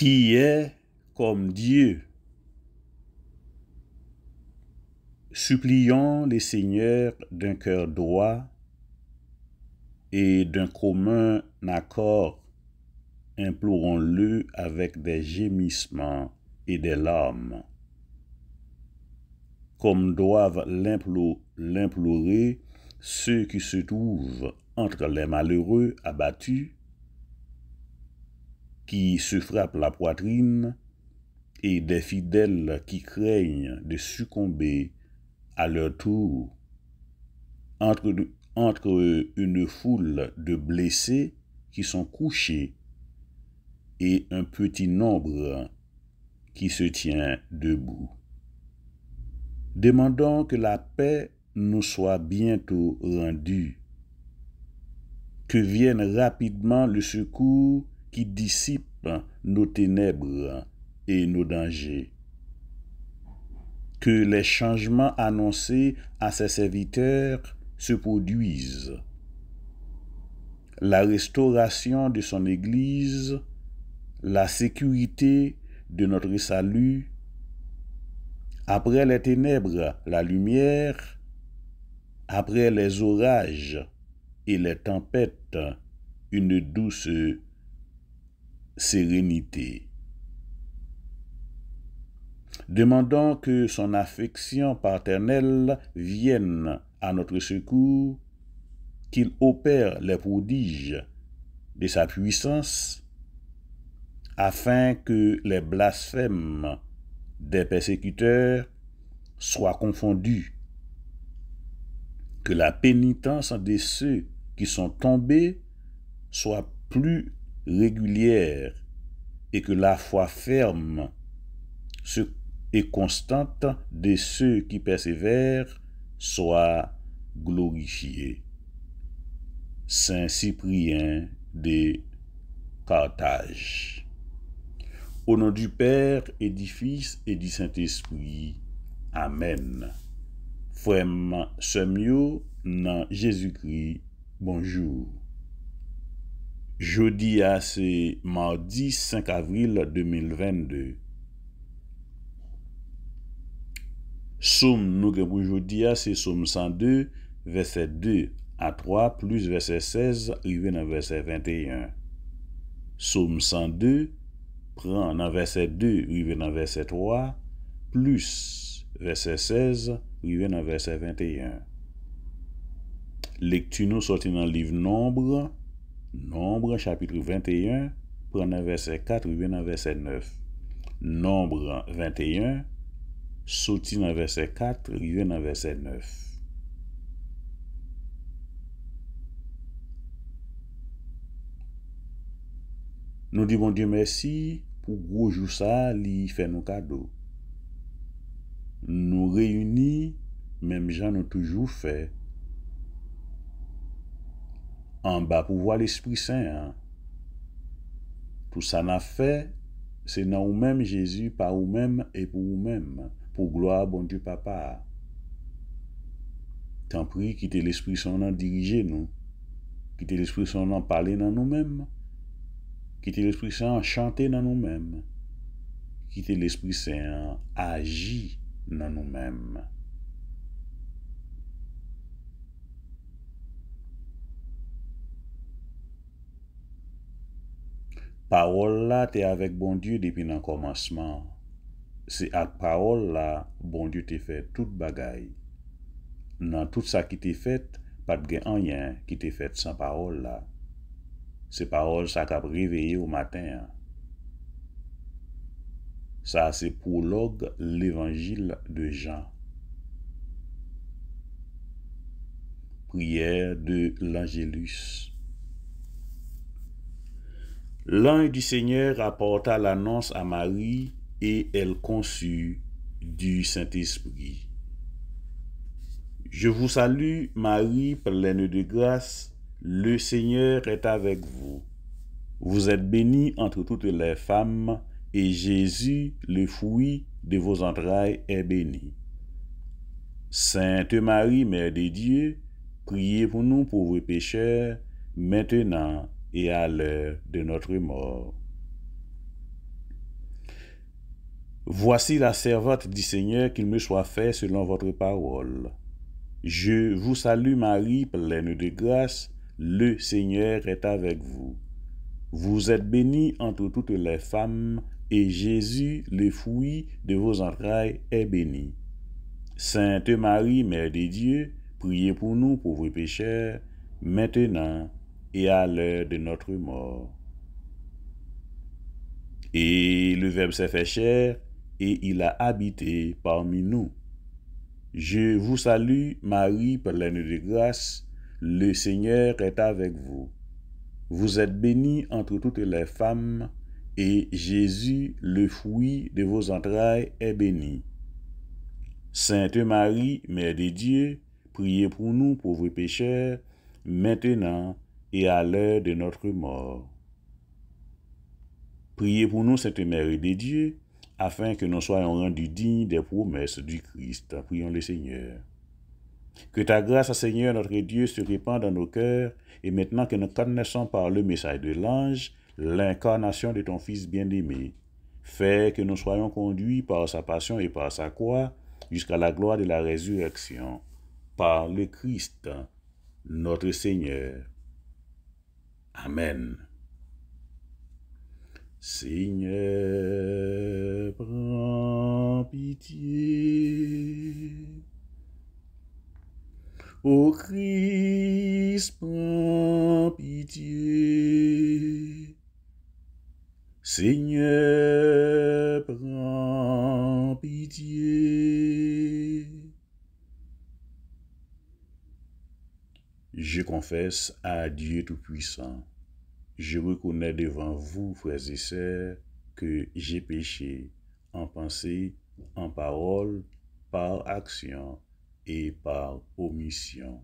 Qui est comme Dieu? Supplions les seigneurs d'un cœur droit et d'un commun accord, implorons-le avec des gémissements et des larmes. Comme doivent l'implorer ceux qui se trouvent entre les malheureux abattus, qui se frappent la poitrine, et des fidèles qui craignent de succomber à leur tour, entre une foule de blessés qui sont couchés et un petit nombre qui se tient debout. Demandons que la paix nous soit bientôt rendue, que vienne rapidement le secours qui dissipe nos ténèbres et nos dangers, que les changements annoncés à ses serviteurs se produisent, la restauration de son Église, la sécurité de notre salut, après les ténèbres, la lumière, après les orages et les tempêtes, une douce sérénité. Demandons que son affection paternelle vienne à notre secours, qu'il opère les prodiges de sa puissance, afin que les blasphèmes des persécuteurs soient confondus, que la pénitence de ceux qui sont tombés soit plus régulière et que la foi ferme et constante de ceux qui persévèrent soit glorifiée. Saint Cyprien de Carthage. Au nom du Père et du Fils et du Saint-Esprit. Amen. Frère Semio dans Jésus-Christ, bonjour. Jeudi c'est mardi 5 avril 2022. Somme nous pour aujourd'hui c'est Somme 102 verset 2 à 3 plus verset 16 arrivé dans verset 21. Somme 102 prend dans verset 2 arrivé dans verset 3 plus verset 16 arrivé dans verset 21. Lecture nous sorti dans le livre Nombre chapitre 21 prend dans verset 4 arrivé dans verset 9. Nombre 21 sorti dans verset 4, arrivé dans verset 9. Nous disons Dieu merci pour gros jour ça, li fait nos cadeaux. Nous réunis, même gens nous toujours fait. En bas pour voir l'Esprit Saint. Hein? Tout ça n'a fait, c'est dans vous-même Jésus, par vous-même et pour vous-même. Pour gloire, bon Dieu, Papa. T'en prie, quittez l'Esprit Saint, diriger nous. Quittez l'Esprit Saint, parler dans nous-mêmes. Quittez l'Esprit Saint, chanter dans nous-mêmes. Quittez l'Esprit Saint, agir dans nous-mêmes. Parole là, t'es avec bon Dieu depuis le commencement. C'est à parole là, bon Dieu t'a fait toute bagaille. Dans tout ça qui t'est fait, pas de rien qui t'est fait sans parole là. C'est parole ça qui a réveillé au matin. Ça c'est prologue l'évangile de Jean. Prière de l'Angélus. L'ange du Seigneur apporta l'annonce à Marie et elle conçut du Saint-Esprit. Je vous salue, Marie, pleine de grâce, le Seigneur est avec vous. Vous êtes bénie entre toutes les femmes, et Jésus, le fruit de vos entrailles, est béni. Sainte Marie, Mère de Dieu, priez pour nous pauvres pécheurs, maintenant et à l'heure de notre mort. Voici la servante du Seigneur, qu'il me soit fait selon votre parole. Je vous salue Marie, pleine de grâce, le Seigneur est avec vous. Vous êtes bénie entre toutes les femmes, et Jésus, le fruit de vos entrailles, est béni. Sainte Marie, Mère de Dieu, priez pour nous pauvres pécheurs, maintenant et à l'heure de notre mort. Et le Verbe s'est fait chair, et il a habité parmi nous. Je vous salue, Marie, pleine de grâce, le Seigneur est avec vous. Vous êtes bénie entre toutes les femmes, et Jésus, le fruit de vos entrailles, est béni. Sainte Marie, Mère de Dieu, priez pour nous pauvres pécheurs, maintenant et à l'heure de notre mort. Priez pour nous, Sainte Mère de Dieu, afin que nous soyons rendus dignes des promesses du Christ. Prions le Seigneur. Que ta grâce, Seigneur notre Dieu, se répande dans nos cœurs, et maintenant que nous connaissons par le message de l'ange l'incarnation de ton Fils bien-aimé, fais que nous soyons conduits par sa passion et par sa croix jusqu'à la gloire de la résurrection, par le Christ, notre Seigneur. Amen. Seigneur, prends pitié. Ô Christ, prends pitié. Seigneur, prends pitié. Je confesse à Dieu Tout-Puissant, je reconnais devant vous, frères et sœurs, que j'ai péché en pensée, en parole, par action et par omission.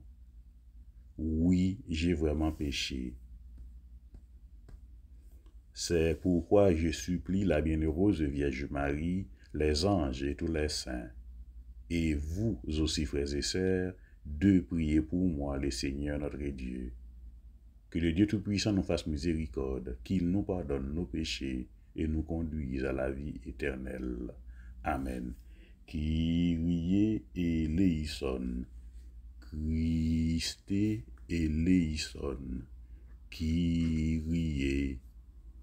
Oui, j'ai vraiment péché. C'est pourquoi je supplie la bienheureuse Vierge Marie, les anges et tous les saints, et vous aussi, frères et sœurs, de prier pour moi, le Seigneur notre Dieu. Que le Dieu Tout-Puissant nous fasse miséricorde, qu'il nous pardonne nos péchés et nous conduise à la vie éternelle. Amen. Kyrie eleison, Christe eleison, Kyrie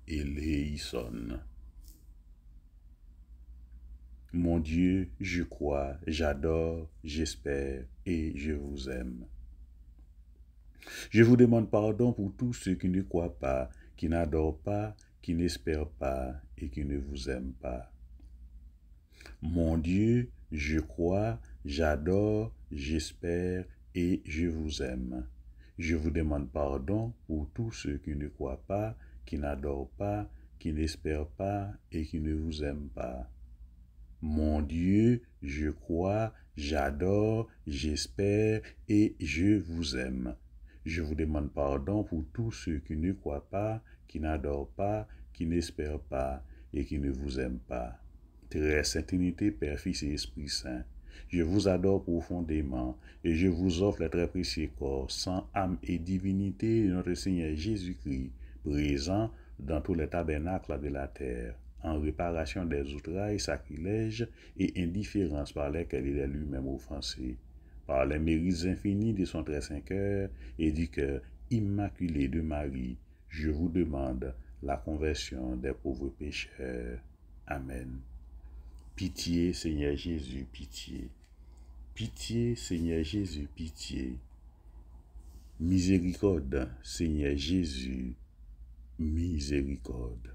eleison. Mon Dieu, je crois, j'adore, j'espère et je vous aime. Je vous demande pardon pour tous ceux qui ne croient pas, qui n'adorent pas, qui n'espèrent pas et qui ne vous aiment pas. Mon Dieu, je crois, j'adore, j'espère et je vous aime. Je vous demande pardon pour tous ceux qui ne croient pas, qui n'adorent pas, qui n'espèrent pas et qui ne vous aiment pas. Mon Dieu, je crois, j'adore, j'espère et je vous aime. Je vous demande pardon pour tous ceux qui ne croient pas, qui n'adorent pas, qui n'espèrent pas et qui ne vous aiment pas. Très Sainte Trinité, Père, Fils et Esprit Saint, je vous adore profondément et je vous offre le très précieux corps, sang, âme et divinité de notre Seigneur Jésus-Christ, présent dans tous les tabernacles de la terre, en réparation des outrailles, sacrilèges et indifférences par lesquelles il est lui-même offensé, par les mérites infinis de son très saint cœur et du cœur immaculé de Marie, je vous demande la conversion des pauvres pécheurs. Amen. Pitié, Seigneur Jésus, pitié. Pitié, Seigneur Jésus, pitié. Miséricorde, Seigneur Jésus, miséricorde.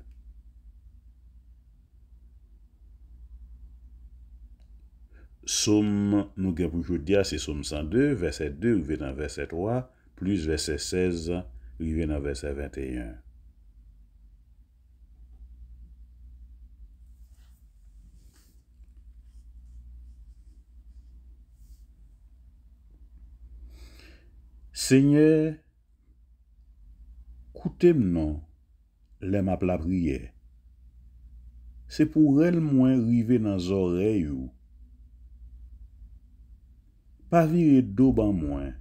Somme nous avons pour aujourd'hui, c'est Somme 102, verset 2, arrivé dans verset 3, plus verset 16, arrivé dans verset 21. Seigneur, écoutez-moi, les m'a la prière. C'est pour elle moins rivé dans les oreilles. Pas virer d'eau ban moins.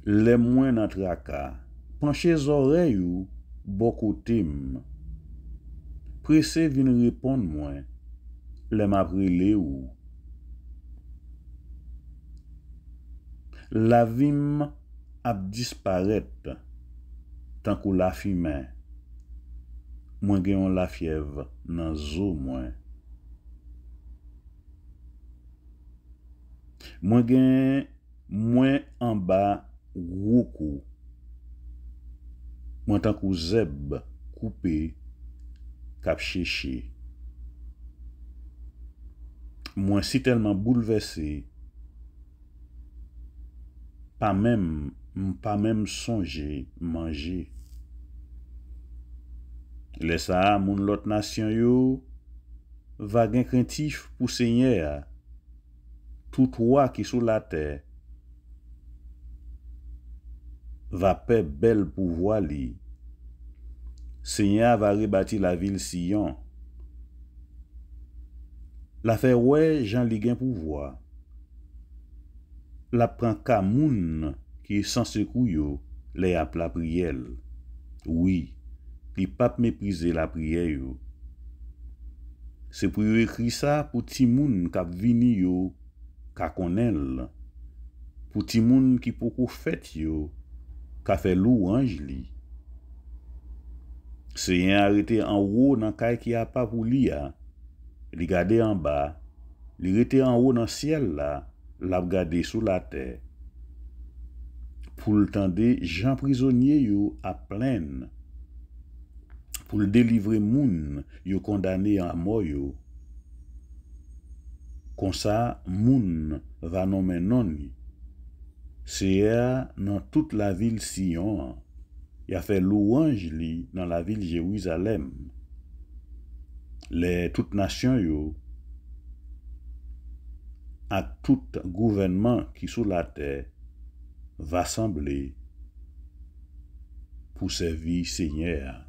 Les moins dans tracas. Penchez les oreilles, bon côté. pressé vin répondre moi, les m'a brûlé ou. La vim a disparaître tant que la fumée. Moi gen la fièvre dans zo moi. Moi gen moins en bas gros moi tant que zeb coupé cap chercher. Moi si tellement bouleversé pas même songer manger. Les ça moun l'autre nation yo va gen craintif pour Seigneur. Tout roi qui sous la terre va paix bel pouvoir li. Seigneur va rebâtir la ville Sion. La fait ouais Jean li gen pouvoir. La prend ka moun qui sans secours yo les a la prière. Oui, li pas mépriser la prière yo. C'est pour yo écrit ça pour ti moun k'ap vini yo ka konel. Pour ti moun qui poko fait yo ka fait louange li. Seigneur arrêté en haut dans kay qui a pas pour li a. Li gade en bas, li rete en haut dans ciel là, l'a gade sous la terre. Pour le tendre Jean prisonnier yo à pleine. Pour le délivrer moun yo condamné à mort yo. Comme ça moun va nommer non. C'est dans toute la ville Sion. Il a fait louange li dans la ville Jérusalem. Les toutes nations yo à tout gouvernement qui sous la terre va sembler pour servir Seigneur.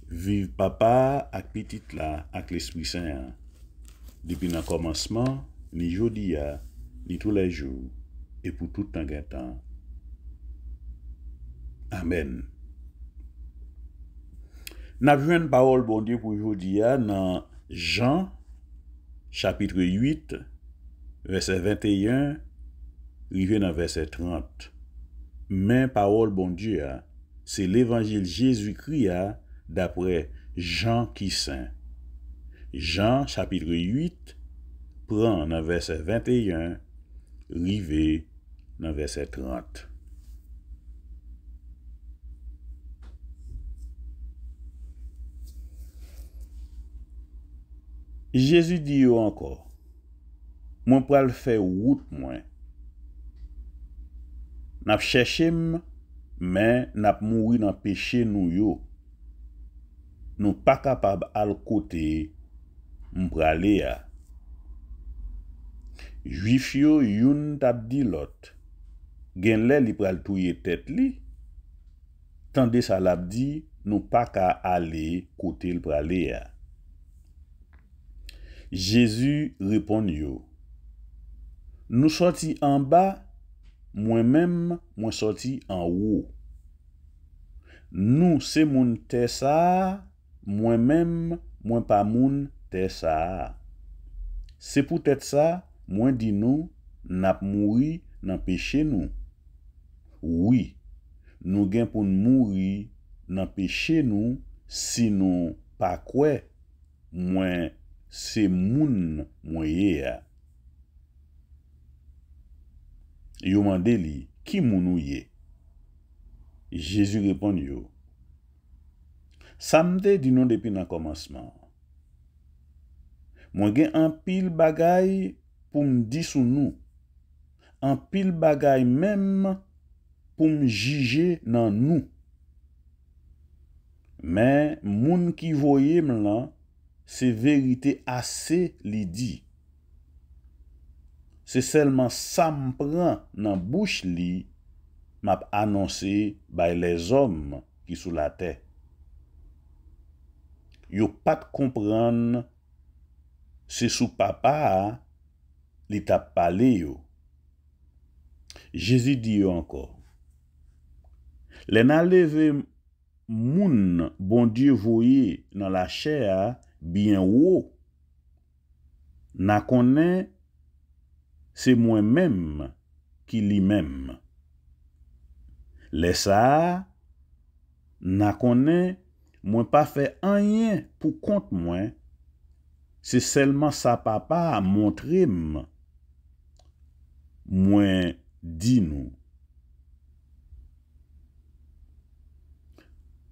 Vive papa ak petite là ak l'Esprit Saint. Depuis le commencement, ni jodi ni tous les jours et pour tout temps. Amen. N'a vu une parole bon Dieu pour jodi dans Jean chapitre 8 verset 21 rivé dans verset 30. Mais parole bon Dieu c'est l'évangile Jésus-Christ d'après Jean qui saint. Jean chapitre 8 prend dans verset 21 rivé dans verset 30. Jésus dit encore, moi pral faire route moi. N'a cherché mais n'a mouri dans péché nous yo. Nous pas capable al côté m'pralé a. Juif yo youn tap di lot. Gen lè li pral touye tête li. Tande sa lap di nous pas ka aller côté l pralé a. Jésus répond yo. Nous sorti en bas, moi-même, moi sorti en haut. Nous c'est moun te sa, moi-même, moi pas moun te sa. C'est peut-être ça, moi dit nous, n'a mouri dans péché nous. Oui, nous gen pour mourir dans péché nous, si nous pas quoi, moi c'est moun moye a. Yo mande li, qui moun ou ye? Jésus répond yo. Samedi di nou depuis nan commencement. Moi gen un pile bagay pour m'di sou nou. Un pile bagay même pour m'juger nan nou. Mais moun qui voye m'lan, c'est vérité assez li dit. C'est seulement ça m'prend dans bouche li m'a annoncé by les hommes qui sous la terre. Yo pas comprendre c'est sous papa li t'a parlé yo. Jésus dit yo encore. Les n'a levé moun bon Dieu voyé dans la chair bien haut, n'a connaît c'est moi-même qui lui-même. Les ça, n'a connaît moi pas fait rien pour compte moi, c'est seulement sa papa a montré moi dit nous.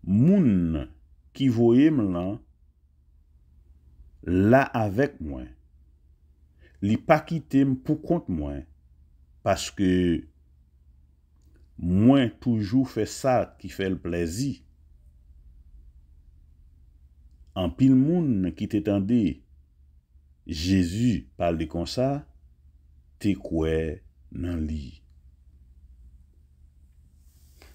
Moun qui voyait là avec moi, li pas quitté pour compte moi, parce que moi toujours fait ça qui fait le plaisir. En pile moun qui t'étendait Jésus parle comme ça, t'es quoi dans li.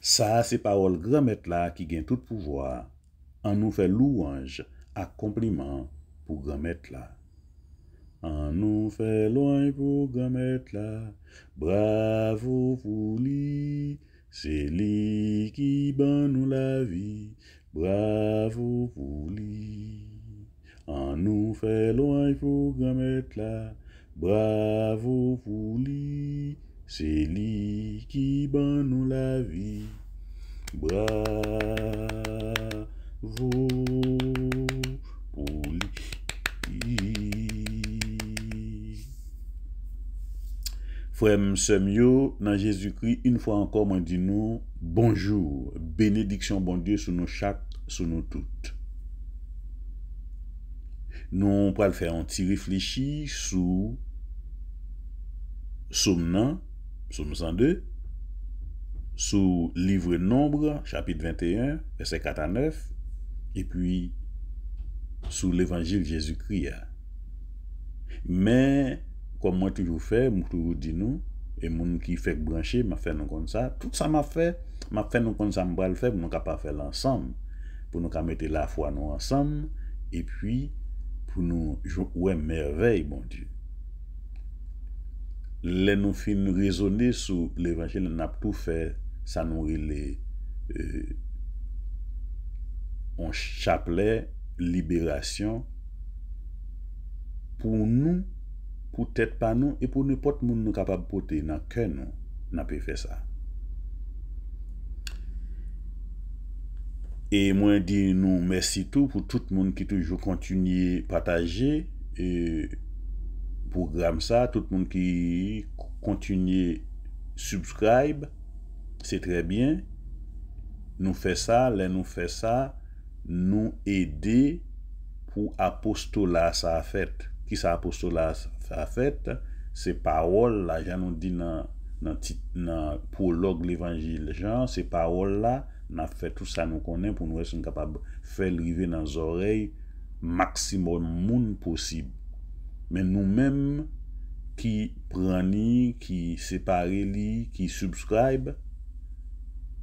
Ça c'est parole grand maître là qui gagne tout pouvoir. On nous fait louange à compliment pour grand maître là. On nous fait louange pour grand maître là. Bravo pour lui, c'est lui qui ban nous la vie. Bravo pour lui. On nous fait louange pour grand maître là. Bravo pour lui, c'est lui qui ban nous la vie. Bravo pour lui. Frère Msemio, dans Jésus-Christ, une fois encore, moi dis nous bonjour, bénédiction bon Dieu sur nous chaque, sur nous toutes. Nous on va le faire un petit réfléchir sur Somme 102, sous livre Nombre, chapitre 21, verset 4 à 9, et puis sous l'évangile Jésus-Christ. Mais, comme moi toujours fait, moi toujours dit nous, et mon qui fait brancher, m'a fait nous comme ça, tout ça m'a fait nous comme ça, m'a le faire, pour nous capable faire l'ensemble, pour nous mettre la foi nous ensemble, et puis, pour nous jouer merveille, bon Dieu. Les nous fin raisonner sur l'évangile, on a tout fait, ça nous relève un chapelet libération pour nous, pour tête pas nous, et pour n'importe monde nous capable de porter dans le cœur nous, n'a pas fait ça. Et moi dis nous merci tout pour tout le monde qui toujours continue partager programme ça, tout le monde qui continue subscribe, c'est très bien. Nous fait ça, nous aider pour apostolat ça a fait. Qui ça apostolat ça a fait? C'est parole là, j'en nous dit dans prologue l'évangile Jean, c'est parole là, n'a fait tout ça nous connaît pour nous être capable faire arriver dans les oreilles maximum monde possible. Mais nous-mêmes qui prenons, qui séparons, qui subscribe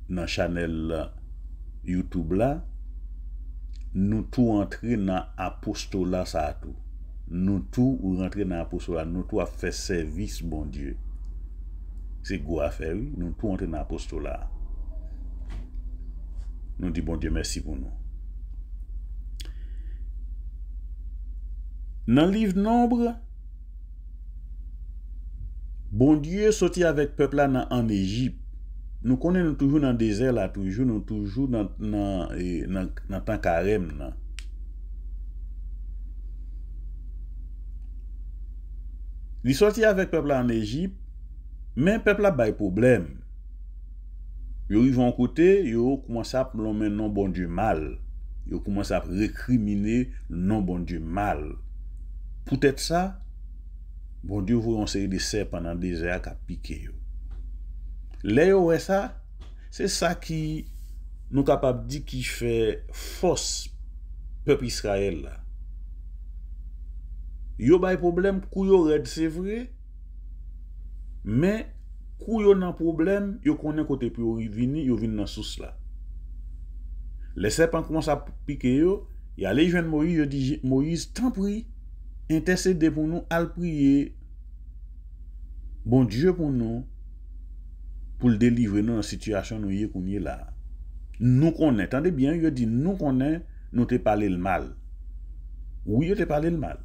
dans channel YouTube là, nous tout entrer dans apostolat ça tout. Nous tout rentrer dans apostolat, nous tout a fait service bon Dieu. C'est quoi à faire, nous tout entrer dans apostolat. Nous dit bon Dieu merci pour nous. Dans le livre Nombre, bon Dieu sorti avec peuple là en Égypte. Nous connaissons toujours dans le désert là, nous toujours dans temps carême là. Il sorti avec peuple là en Égypte, mais peuple là a problème. Ils vont côté, ils commencent à nommer non bon Dieu mal. Ils commencent à récriminer non bon Dieu mal. Peut-être ça, bon Dieu vous une série de serpents dans le désert qui a piqué. Là, ça, c'est ça qui nous capable de dire qui fait force peuple Israël là. Yo bay problème kou yo red c'est vrai, mais kou yo nan problème, yo connaît côté pour yo vinn dans source là. Les serpents commencent à piquer yo, y a les jeunes Moïse, yo dit Moïse, t'en prie, intercédez pour nous, al prier bon Dieu pour nous, pour le délivrer dans la situation nous y est là. Nous connaissons, attendez bien, il dit nous connaissons, nous te parlé le mal. Oui, il te parlé le mal.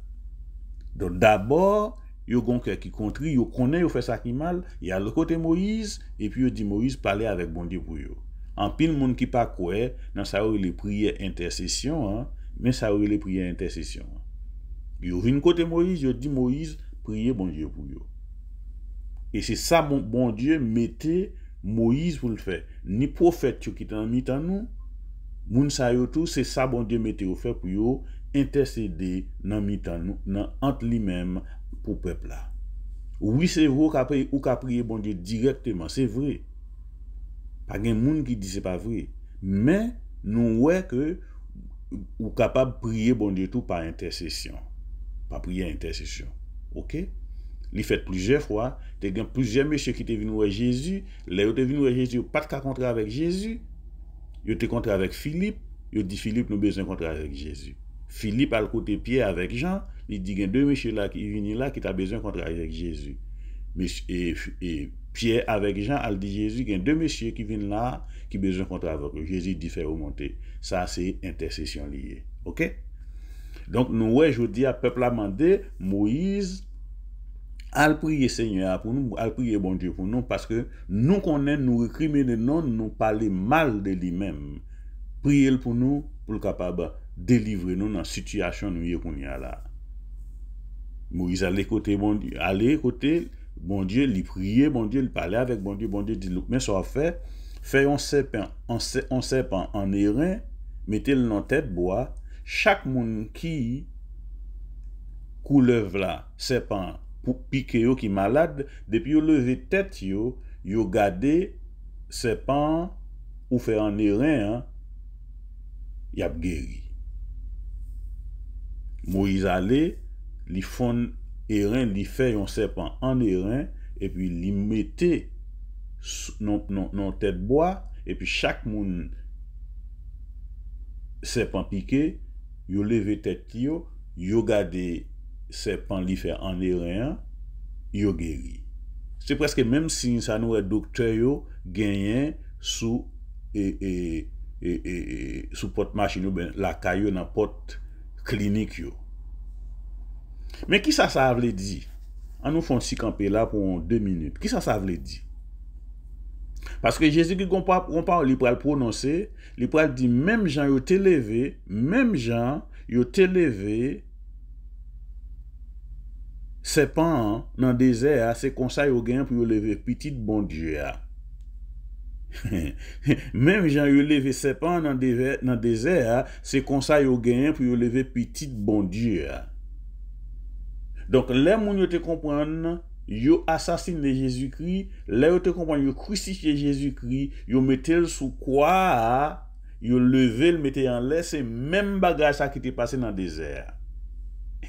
Donc d'abord, il y a un cœur qui contrit, il connaît, il fait ça qui mal, il y a le côté Moïse, et puis il dit Moïse parler avec bon Dieu pour eux. En pile monde qui pas quoi, dans ça où les prières intercession, hein, mais ça où les prières intercession. Il vient côté Moïse, il dit Moïse, priez bon Dieu pour eux. Et c'est ça bon Dieu mettait Moïse pour le faire. Ni prophète qui est en mi-temps nous, moun sa yo tout, c'est ça bon Dieu mettait au fait pour yo intercéder dans mi-temps nous, entre lui-même pour peuple là. Oui, c'est vrai ou qu'a prier bon Dieu directement, c'est vrai. Pas gen moun qui dit c'est pas vrai. Mais nous ouais que ou capable prier bon Dieu tout par intercession. Pas prier intercession. OK? Il fait plusieurs fois, il y a plusieurs messieurs qui étaient venus voir Jésus, là ils étaient venus voir Jésus, pas de contrat avec Jésus. Ils étaient contrat avec Philippe, ils dit Philippe nous besoin de contrat avec Jésus. Philippe a le côté Pierre avec Jean, il dit il y a deux messieurs là qui viennent là qui t'a besoin de contrat avec Jésus. Et Pierre avec Jean a dit Jésus, il y a deux messieurs qui viennent là qui besoin de contrat avec eux. Jésus dit faire remonter. Ça c'est intercession liée. OK? Donc nous ouais, je dis à peuple a demandé Moïse al prier Seigneur pour nous, al prier bon Dieu pour nous, parce que nous connaissons, nous récriminer non, nous parler mal de lui-même. Priez pour nous, pour le capable délivrer nous dans la situation nous y a là. Moïse allait côté bon Dieu, bon Dieu, lui prier, bon Dieu, lui parler avec bon Dieu dit, mais ça fait un serpent en airain, mettez-le dans tête bois, chaque monde qui couleuvre là, serpent pour piquer yo qui malade, depuis yo lever tête yo gade serpent ou fait en airain, hein, y a guéri. Moïse allait, li fond airain, li fait un serpent en airain, et puis li mettait non tête bois, et puis chaque monde serpent piqué, yo levé tête yo gade serpent li fait en airain, yo guéri. C'est presque même si ça nous est docteur yo gagné sous sous porte machine ou ben la caillou dans porte clinique yo. Mais qui ça veut dire? On nous font si camper là pour 2 minutes. Qui ça veut dire? Parce que Jésus qui on parle, il peut le prononcer, il peut dire même Jean yo te levé, serpent dans le désert, c'est comme ça yo gagne pour lever petit bon Dieu. Même Jean yo levé serpent dans le désert, c'est comme ça yo gagne pour lever petit bon Dieu. Donc les moun yo te comprendre, yo assassiné Jésus-Christ, les yo te comprendre, yo crucifié Jésus-Christ, yo mettel sous croix, yo levé le metté en l'air, c'est même bagage ça qui t'est passé dans le désert.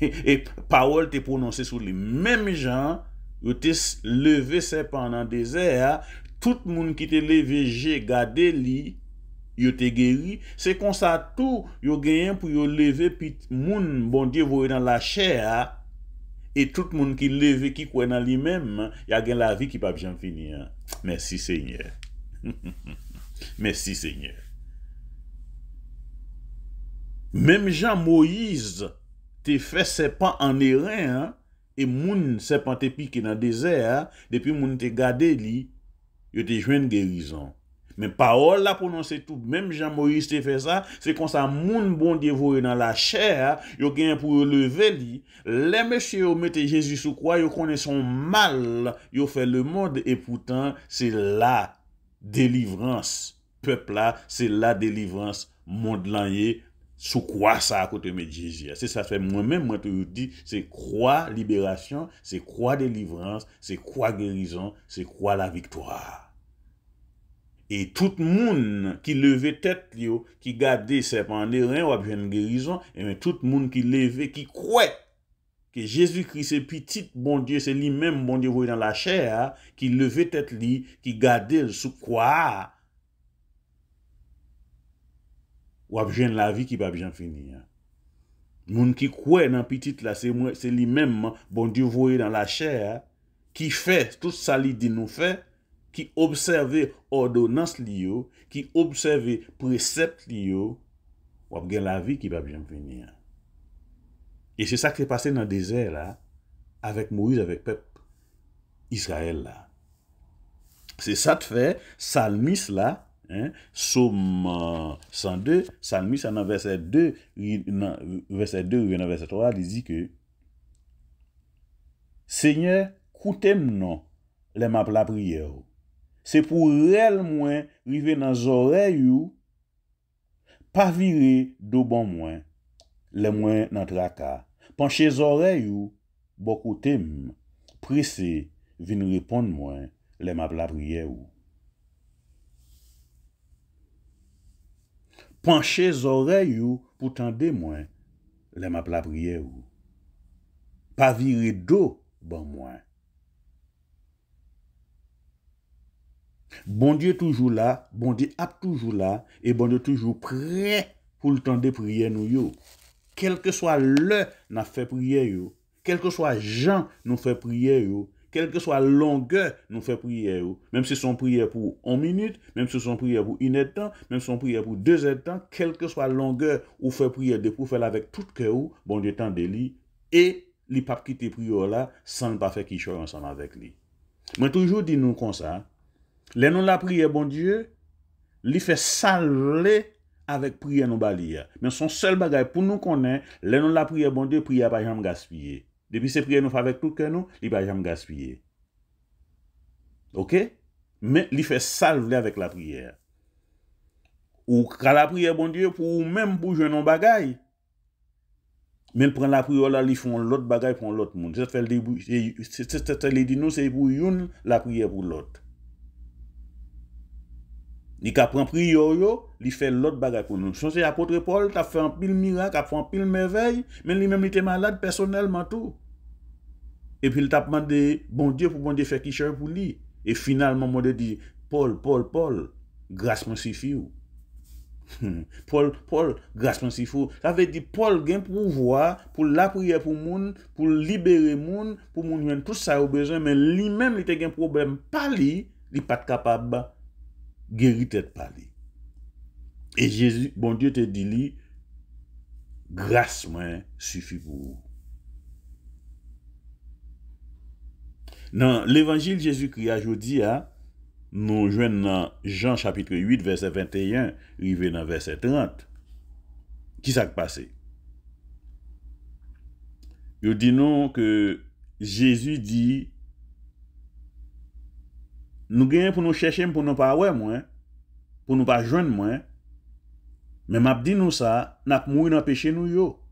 Et parole t'est prononcée sur les mêmes gens, yo te levé serpent dans le désert, tout le monde qui t'est levé, j'ai gardé li, yo te guéri, c'est comme ça tout, yo gagné pour yo lever pit moun bon Dieu voye dans la chair. Et tout le monde qui lève, qui croit dans lui-même, il y a la vie qui ne peut pas finir. Merci Seigneur. Merci Seigneur. Même Jean Moïse te fait serpent en airain, hein, et moun serpent te piqué dans le désert, depuis moun te gardé li, il te joint guérison. Mais parole la prononcée tout, même Jean-Moïse te fait ça, c'est comme ça, moun bon Dieu voye dans la chair, yo gen pour lever li, les messieurs yo mette Jésus sous croix, yo connaissent son mal, yo fait le monde, et pourtant, c'est la délivrance. Peuple là, c'est la délivrance, monde l'année, sous croix ça à côté de Jésus. C'est ça fait moi-même, moi te dis, c'est croix libération, c'est croix délivrance, c'est croix guérison, c'est croix la victoire. Et tout le monde qui levait tête, qui gardait serpent en airain, ou a une guérison, et bien tout le monde qui levait, qui croit que Jésus-Christ c'est petit, bon Dieu, c'est lui-même, bon Dieu, dans la chair, qui levait tête, qui gardait sous quoi, ou a la vie qui va bien finir. Monde qui croit dans petit là, c'est lui-même, bon Dieu, dans la chair, qui fait tout ça, lui dit nous fait, qui observe ordonnance li yo, qui observe précepte li yo, ou ap gen la vie qui va bien venir. Et c'est ça qui s'est passé dans le désert là, avec Moïse, avec peuple Israël là. C'est ça de fait, Salmis là, hein, Psaume 102, Salmis dans verset 2, verset 2, dans verset 3, il dit que Seigneur, coutez-moi non, les m'a la prière. C'est pour elle moins river dans les oreilles ou pas virer de bon moins, les moins dans tracas. Pencher les oreilles ou beaucoup t'aime, pressé, vin répondre moins, les m'a la prière ou. Pencher les oreilles ou pour tendre moins, les m'a la prière ou. Pas virer d'eau bon moins. Bon Dieu toujours là, bon Dieu a toujours là, et bon Dieu toujours prêt pour le temps de prière nous yo. Quel que soit le n'a fait prière yo, quel que soit Jean nous fait prière yo, quelle que soit longueur nous fait prière yo, même si son prière pour 1 minute, même si son prière pour 1 heure de temps, même si son prière pour 2 heures de temps, quelle que soit longueur ou fait prière de pour faire avec tout cœur, bon Dieu temps de lui et li pas quitter prière là sans pas faire quelque chose ensemble avec lui. Moi toujours dis nous comme ça. Les nous la prière, bon Dieu, li fait salver avec prière nous balia. Mais son seul bagage pour nous connaître, les nous la prière, bon Dieu, prière pas jamais gaspiller. Depuis ces prières nous fait avec tout cœur nous, il pas jamais gaspiller. OK? Mais li fait salver avec la prière. Ou quand la prière, bon Dieu, pour même pour jouer nos bagailles. Mais il prend la prière là, ils font l'autre bagaille pour l'autre monde. C'est fait les dit nous c'est pour une la prière pour l'autre. Il a pris prière yo, il fait l'autre bagaille pour nous. C'est apôtre Paul, t'a fait un pile miracle, a fait un pile merveille, mais lui-même il était malade personnellement tout. Et puis il t'a demandé bon Dieu pour bon Dieu faire qui chose pour lui. Et finalement mon Dieu dit Paul, grâce me suffit. Paul, grâce me suffit. Ça veut dire Paul gain pouvoir pour la prière pour moun, pour libérer moun, pour moun joindre tout ça au besoin, mais lui-même il était un problème pas lui, il pas capable guéri tête par lui. Et Jésus, bon Dieu te dit lui, grâce moi suffit pour vous. Dans l'évangile Jésus-Christ aujourd'hui, nous joignons dans Jean chapitre 8, verset 21, arrivé dans verset 30. Qui s'est passé? Il dit non que Jésus dit nous gagnons pour nous chercher, pour nous pas ouais moi, pour nous pas joindre moi. Mais m'a dit nous ça, n'a mouru dans péché nous yo.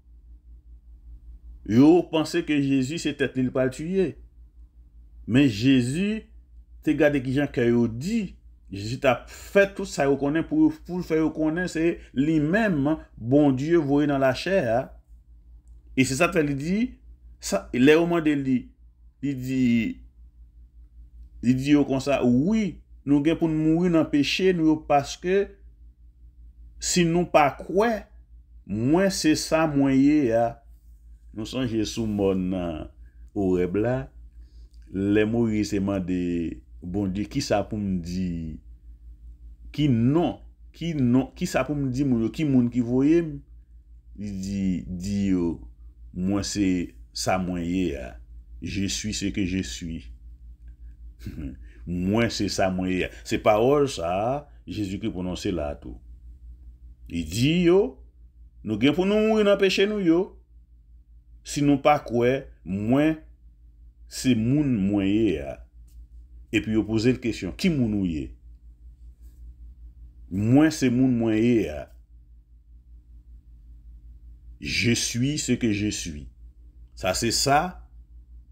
Yo pensait que Jésus c'était il pas le tuer. Mais Jésus te garde qui Jean que dit, Jésus t'a fait tout ça reconnaît pour le faire reconnaître c'est lui-même bon Dieu voyé dans la chair. Et c'est ça qu'il dit ça les moments de lui il dit comme ça, oui, nous gagnons pour nous mourir dans le péché, nous parce que si nous pas quoi, moins c'est ça, moins ya. Nous sommes sous mon Horeb là, les Moïse demandé, bon Dieu, qui ça pour me dire, qui ça pour me dire, qui moun qui voyait, il dit, moi c'est ça, moins ya. Je suis ce que je suis. Moi c'est ça moi c'est parole ça Jésus-Christ prononcé là tout il dit yo nous gain pour nous mourir dans péché nous yo si nous pas quoi moi c'est moun moyen et puis il poser la question qui moun ou yé moi c'est moun moyen je suis ce que je suis ça c'est ça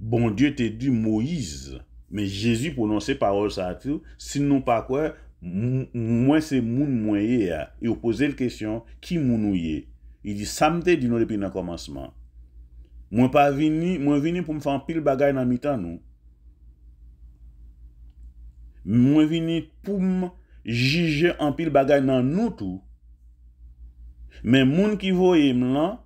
bon Dieu te dit Moïse. Mais Jésus prononçait parole ça tout, sinon pas quoi, moi c'est moun moyen et il posait la question qui mounouye. Il dit ça me dit nous depuis le commencement. Moi vini pour me faire un pile bagaille dans mi-temps nous. Moi vini pour me juger un pile bagaille dans nous tout. Mais moun qui voye là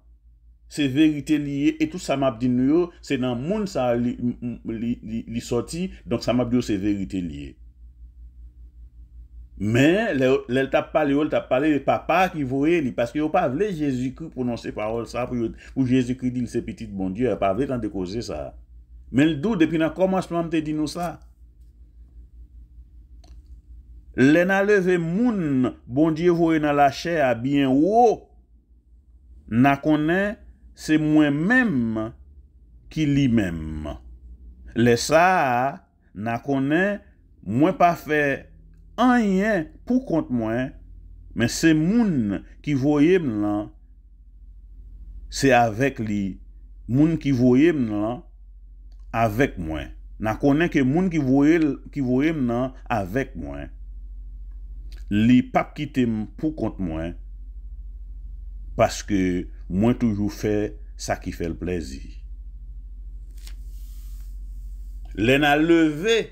c'est vérité liée et tout ça m'a dit nous c'est dans monde ça li sorti donc ça m'a dit c'est vérité liée Mais, le t'a parlé de papa qui voyait, parce qu'il n'a pas voulu Jésus-Christ prononcer parole ça, pour Jésus-Christ dire c'est petit bon Dieu, il n'a pas voulu tant de causer ça. Mais le doux, depuis le commencement, te dit nous ça. Les n'a levé moun, bon Dieu voyait dans la chair à bien haut, n'a connaît, c'est moi-même qui lui-même. Les ça, n'a connaît, moi pas fait rien pour contre moi, mais c'est moun qui voyait là, c'est avec lui, moun qui voyait là, avec moi. N'a connaît que moun qui voyait là, avec moi. Li pas quitter pour contre moi, parce que moi toujours fait ça qui fait le plaisir. L'en a levé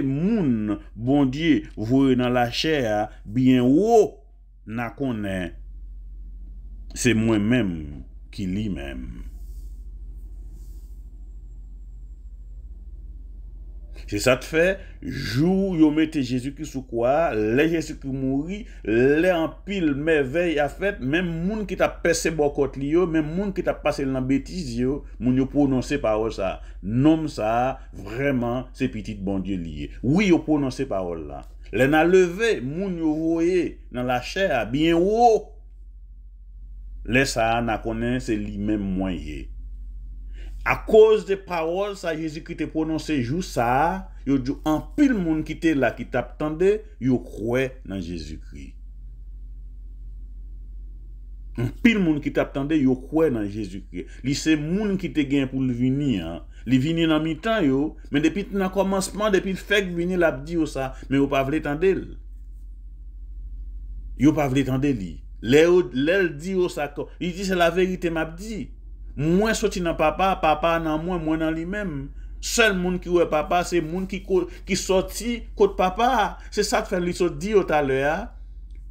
moun bon Dieu voyez dans la chair bien haut n'a connaît c'est moi-même qui lui-même. C'est ça te fait jour yo mette Jésus-Christ sous quoi, les Jésus-Christ mourit, les en pile merveille a fait, même moun qui t'a percé bokot li yo, même moun qui t'a passé dans bêtise yo, moun yo prononcer parole ça, nom ça vraiment c'est petit bon Dieu lié. Oui, yo prononcer parole là. Les n'a levé moun yo voyé dans la chair bien haut. Les ça n'a connaît c'est lui-même moyen. À cause des paroles, ça Jésus-Christ te prononcé jour ça, yo dit en pile monde qui était là qui t'attendait, yo croit dans Jésus-Christ. En pile monde qui t'attendait, yo croit dans Jésus-Christ. Li c'est monde qui te gain pour le venir, hein. Li venir dans mi-temps yo, mais depuis le commencement, depuis le fait que venir l'a dit ça, mais yo pas vle tande. Yo pas vle tande li. L'el dit ça, il dit c'est la vérité m'a dit. Moi sorti dans papa dans moi dans lui-même. Seul monde qui ouais papa c'est monde qui sorti côté papa. C'est ça que fait lui dit tout à l'heure.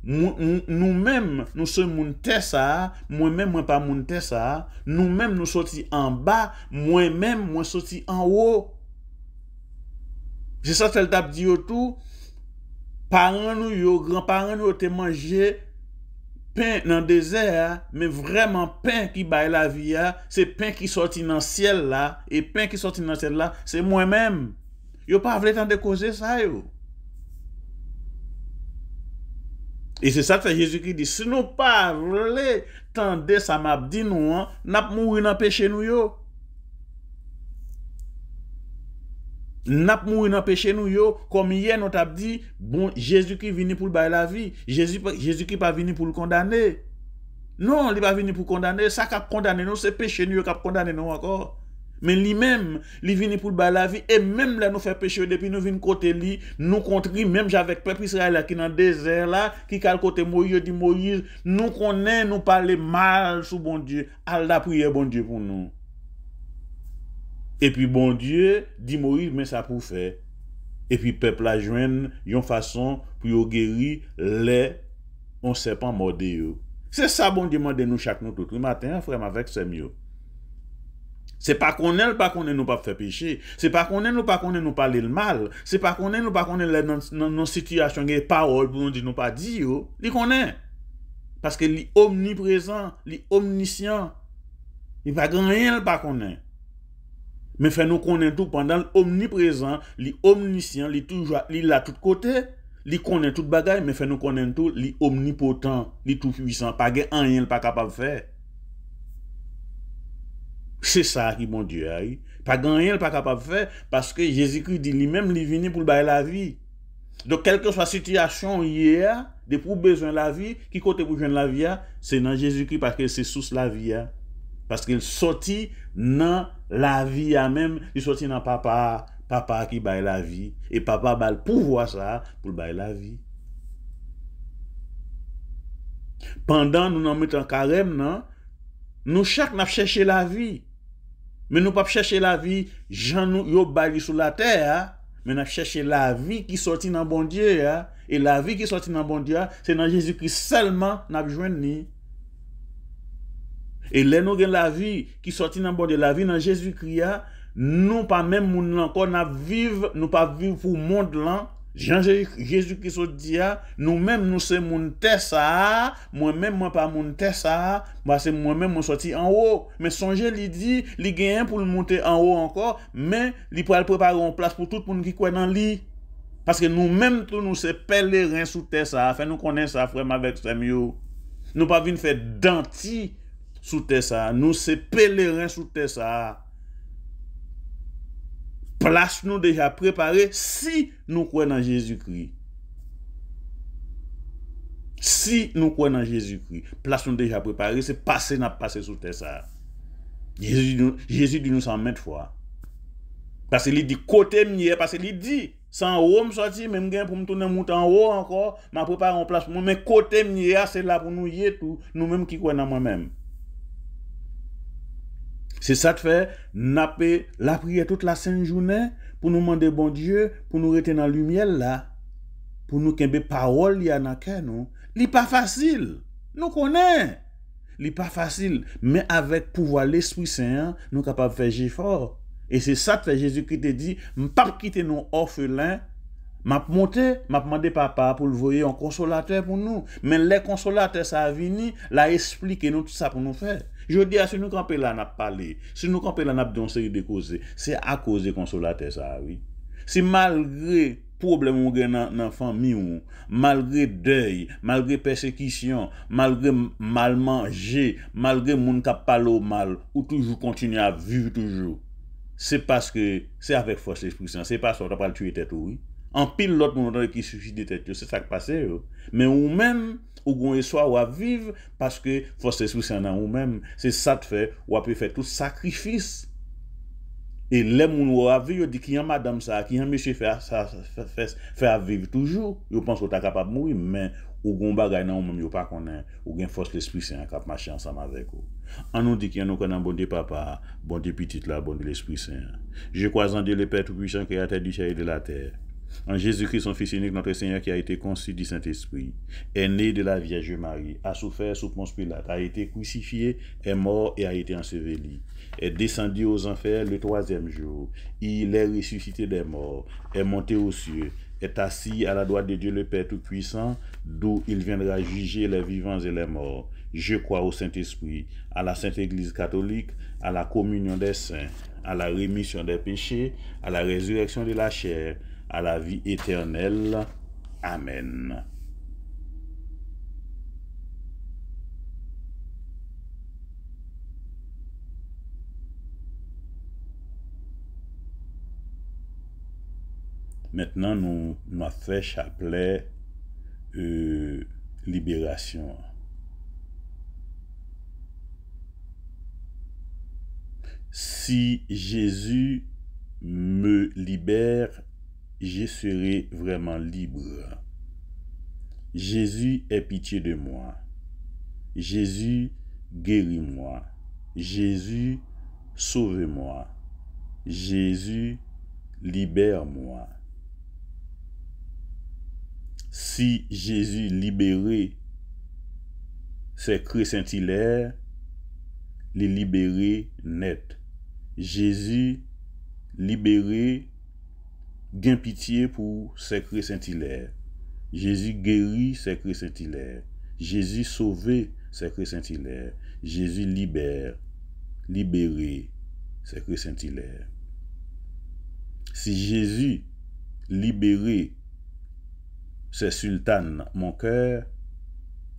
Nous-mêmes nous sommes moun ça, moi-même moi pas moun ça. Nous-mêmes nous sorti en bas, moi-même moi sorti en haut. C'est ça que fait t'a dit tout. Parents nous yo, grands-parents nous te manger pain dans le désert, mais vraiment pain qui baille la vie, c'est pain qui sorti dans le ciel là, et pain qui sorti dans le ciel là, c'est moi-même. Yo pas voulu tant de causer ça yo. Et c'est ça que Jésus qui dit, si nous pas voulu tendre ça m'a dit nous, n'a mourir dans péché nous yo. N'a mourir dans péché nous yo, comme hier nous t'a dit, bon Jésus qui venu pour bailler la vie, Jésus qui pas venu pour le condamner. Non, il pas venu pour condamner, ça qu'a condamné nous c'est péché nous qui a condamné nous encore. Mais lui-même, il venu pour bailler la vie et même là nous fait péché depuis nous vinn côté lui, nous contri même avec peuple Israël qui dans le désert là, qui cal côté Moïse dit Moïse, nous connaît nous parler mal sous bon Dieu, Allah prier bon Dieu pour nous. Et puis bon Dieu dit Moïse mais ça pour faire. Et puis peuple a joindre une façon pour guérir les on serpent mordé yo. C'est ça bon Dieu demande nous chaque nous tout le matin frère avec c'est mieux. C'est pas qu'on est nous pas faire péché, c'est pas qu'on est nous pas parler le mal, c'est pas qu'on est nous pas dans situation des paroles pour nous dire nous pas dire yo, il connaît. Parce que il omniprésent, il omniscient. Il pas grand rien pas connaît. Mais fait nous connaître tout pendant l'omniprésent, l'omniscient, toujours là tout côté, il connaît tout bagaille mais fait nous connaître tout, l'omnipotent, tout puissant, pas rien pas capable faire. C'est ça qui mon Dieu a eu. Pas rien pas capable faire parce que Jésus-Christ dit lui-même il venu pour bailler la vie. Donc quelle que soit la situation hier, de pour besoin de la vie, qui côté pour joindre la vie, c'est dans Jésus-Christ parce que c'est source la vie. Parce qu'il sortit dans la vie même, il sortit dans papa qui baille la vie et papa a le pouvoir ça pour bailler la vie. Pendant nous nous mettons carême non, nous chaque n'a cherché la vie. Mais nous pas chercher la vie, Jean nous yo baille sur la terre, mais nous chercher la vie qui sortit dans bon Dieu et la vie qui sortit dans bon Dieu, c'est dans Jésus-Christ seulement n'a besoin ni. Et là nous gagne la vie qui sortit dans bon Dieu, la vie dans Jésus-Christ, nous pas même moun encore n'a vivre, nous pas vivre pour monde là, Jésus-Christ dit, nous-mêmes, nous sommes mon ça, moi-même, moi pas mon ça, c'est moi-même, moi sorti en haut. Mais songez, il dit, il gagne pour le monter en haut encore, mais il peut préparer une place pour tout le monde qui croit dans lui. Parce que nous-mêmes, tous nous sommes pèlerins sous terre ça, fait nous connaissons ça, frère, avec Samuel. Nous pas venir faire denti sous terre ça, nous sommes pèlerins sous terre ça. Place nous déjà préparée si nous croyons en Jésus-Christ. Si nous croyons en Jésus-Christ, place nous déjà préparée, c'est passer, n'a passé sous terre ça. Jésus dit nous 100 mètres fois. Parce qu'il dit côté mieux, parce qu'il dit, sans haut me sortir, même pour me tourner monter en haut encore, m'a préparé en place pour moi, mais côté mieux, c'est là pour nous y est tout, nous-mêmes qui croyons en moi-même. C'est ça de fait, napper la prière toute la sainte journée pour nous demander bon Dieu, pour nous rester dans la lumière là, pour nous qu'il y ait parole y a dans cœur nous. Ce n'est pas facile. Nous connaissons. Ce n'est pas facile, mais avec pouvoir l'Esprit Saint, nous sommes capables de faire effort. Et c'est ça que Jésus-Christ te dit, je ne vais pas quitter nos orphelins. M'a demandé papa pour le voyer un consolateur pour nous. Mais les consolateurs, ça a venu, l'a expliqué nous tout ça pour nous faire. Je dis, si nous campons là, n'a parlé. Si nous campons là, n'a pas de série de causes. C'est à cause des consolateurs, ça, oui. Si malgré problème ou dans la famille, malgré deuil, malgré persécution, malgré mal manger, malgré moun qui parle mal, ou toujours continuer à vivre toujours, c'est parce que c'est avec force l'Esprit Saint. C'est pas ça, on va pas le tuer tête, oui. En pile l'autre monde qui suffit de tête, c'est ça qui passe. Mais ou même ou gon espoir ou à vivre parce que force l'Esprit Saint dans ou même, c'est ça te fait ou a peut faire tout sacrifice. Et les moun ou a vivre dit qui en madame ça, qui en monsieur fait à vivre toujours, yo pense que tu capable mourir mais ou gon bagay nan ou même yo pas connaît ou gen force l'Esprit Saint qui marcher ensemble avec vous. On nous dit qu'il y a nous connaît bon Dieu papa, bon Dieu petit là, bon Dieu l'Esprit Saint. Je crois en Dieu le Père tout-puissant créateur du ciel et de la terre. En Jésus-Christ, son Fils unique, notre Seigneur, qui a été conçu du Saint-Esprit, est né de la Vierge Marie, a souffert sous Ponce Pilate, a été crucifié, est mort et a été enseveli, est descendu aux enfers le 3e jour, il est ressuscité des morts, est monté aux cieux, est assis à la droite de Dieu le Père Tout-Puissant, d'où il viendra juger les vivants et les morts. Je crois au Saint-Esprit, à la Sainte Église catholique, à la communion des saints, à la rémission des péchés, à la résurrection de la chair, à la vie éternelle. Amen. Maintenant, nous avons fait chapelet libération. Si Jésus me libère, je serai vraiment libre. Jésus ait pitié de moi. Jésus guéris-moi. Jésus sauve-moi. Jésus libère-moi. Si Jésus libérait ses creux scintillaires, les libérer net. Jésus libéré, gain pitié pour ses creux scintillaires. Jésus guérit ses creux scintillaires. Jésus sauvé ses creux scintillaires. Jésus libéré ses creux scintillaires. Si Jésus libéré ses sultanes, mon cœur,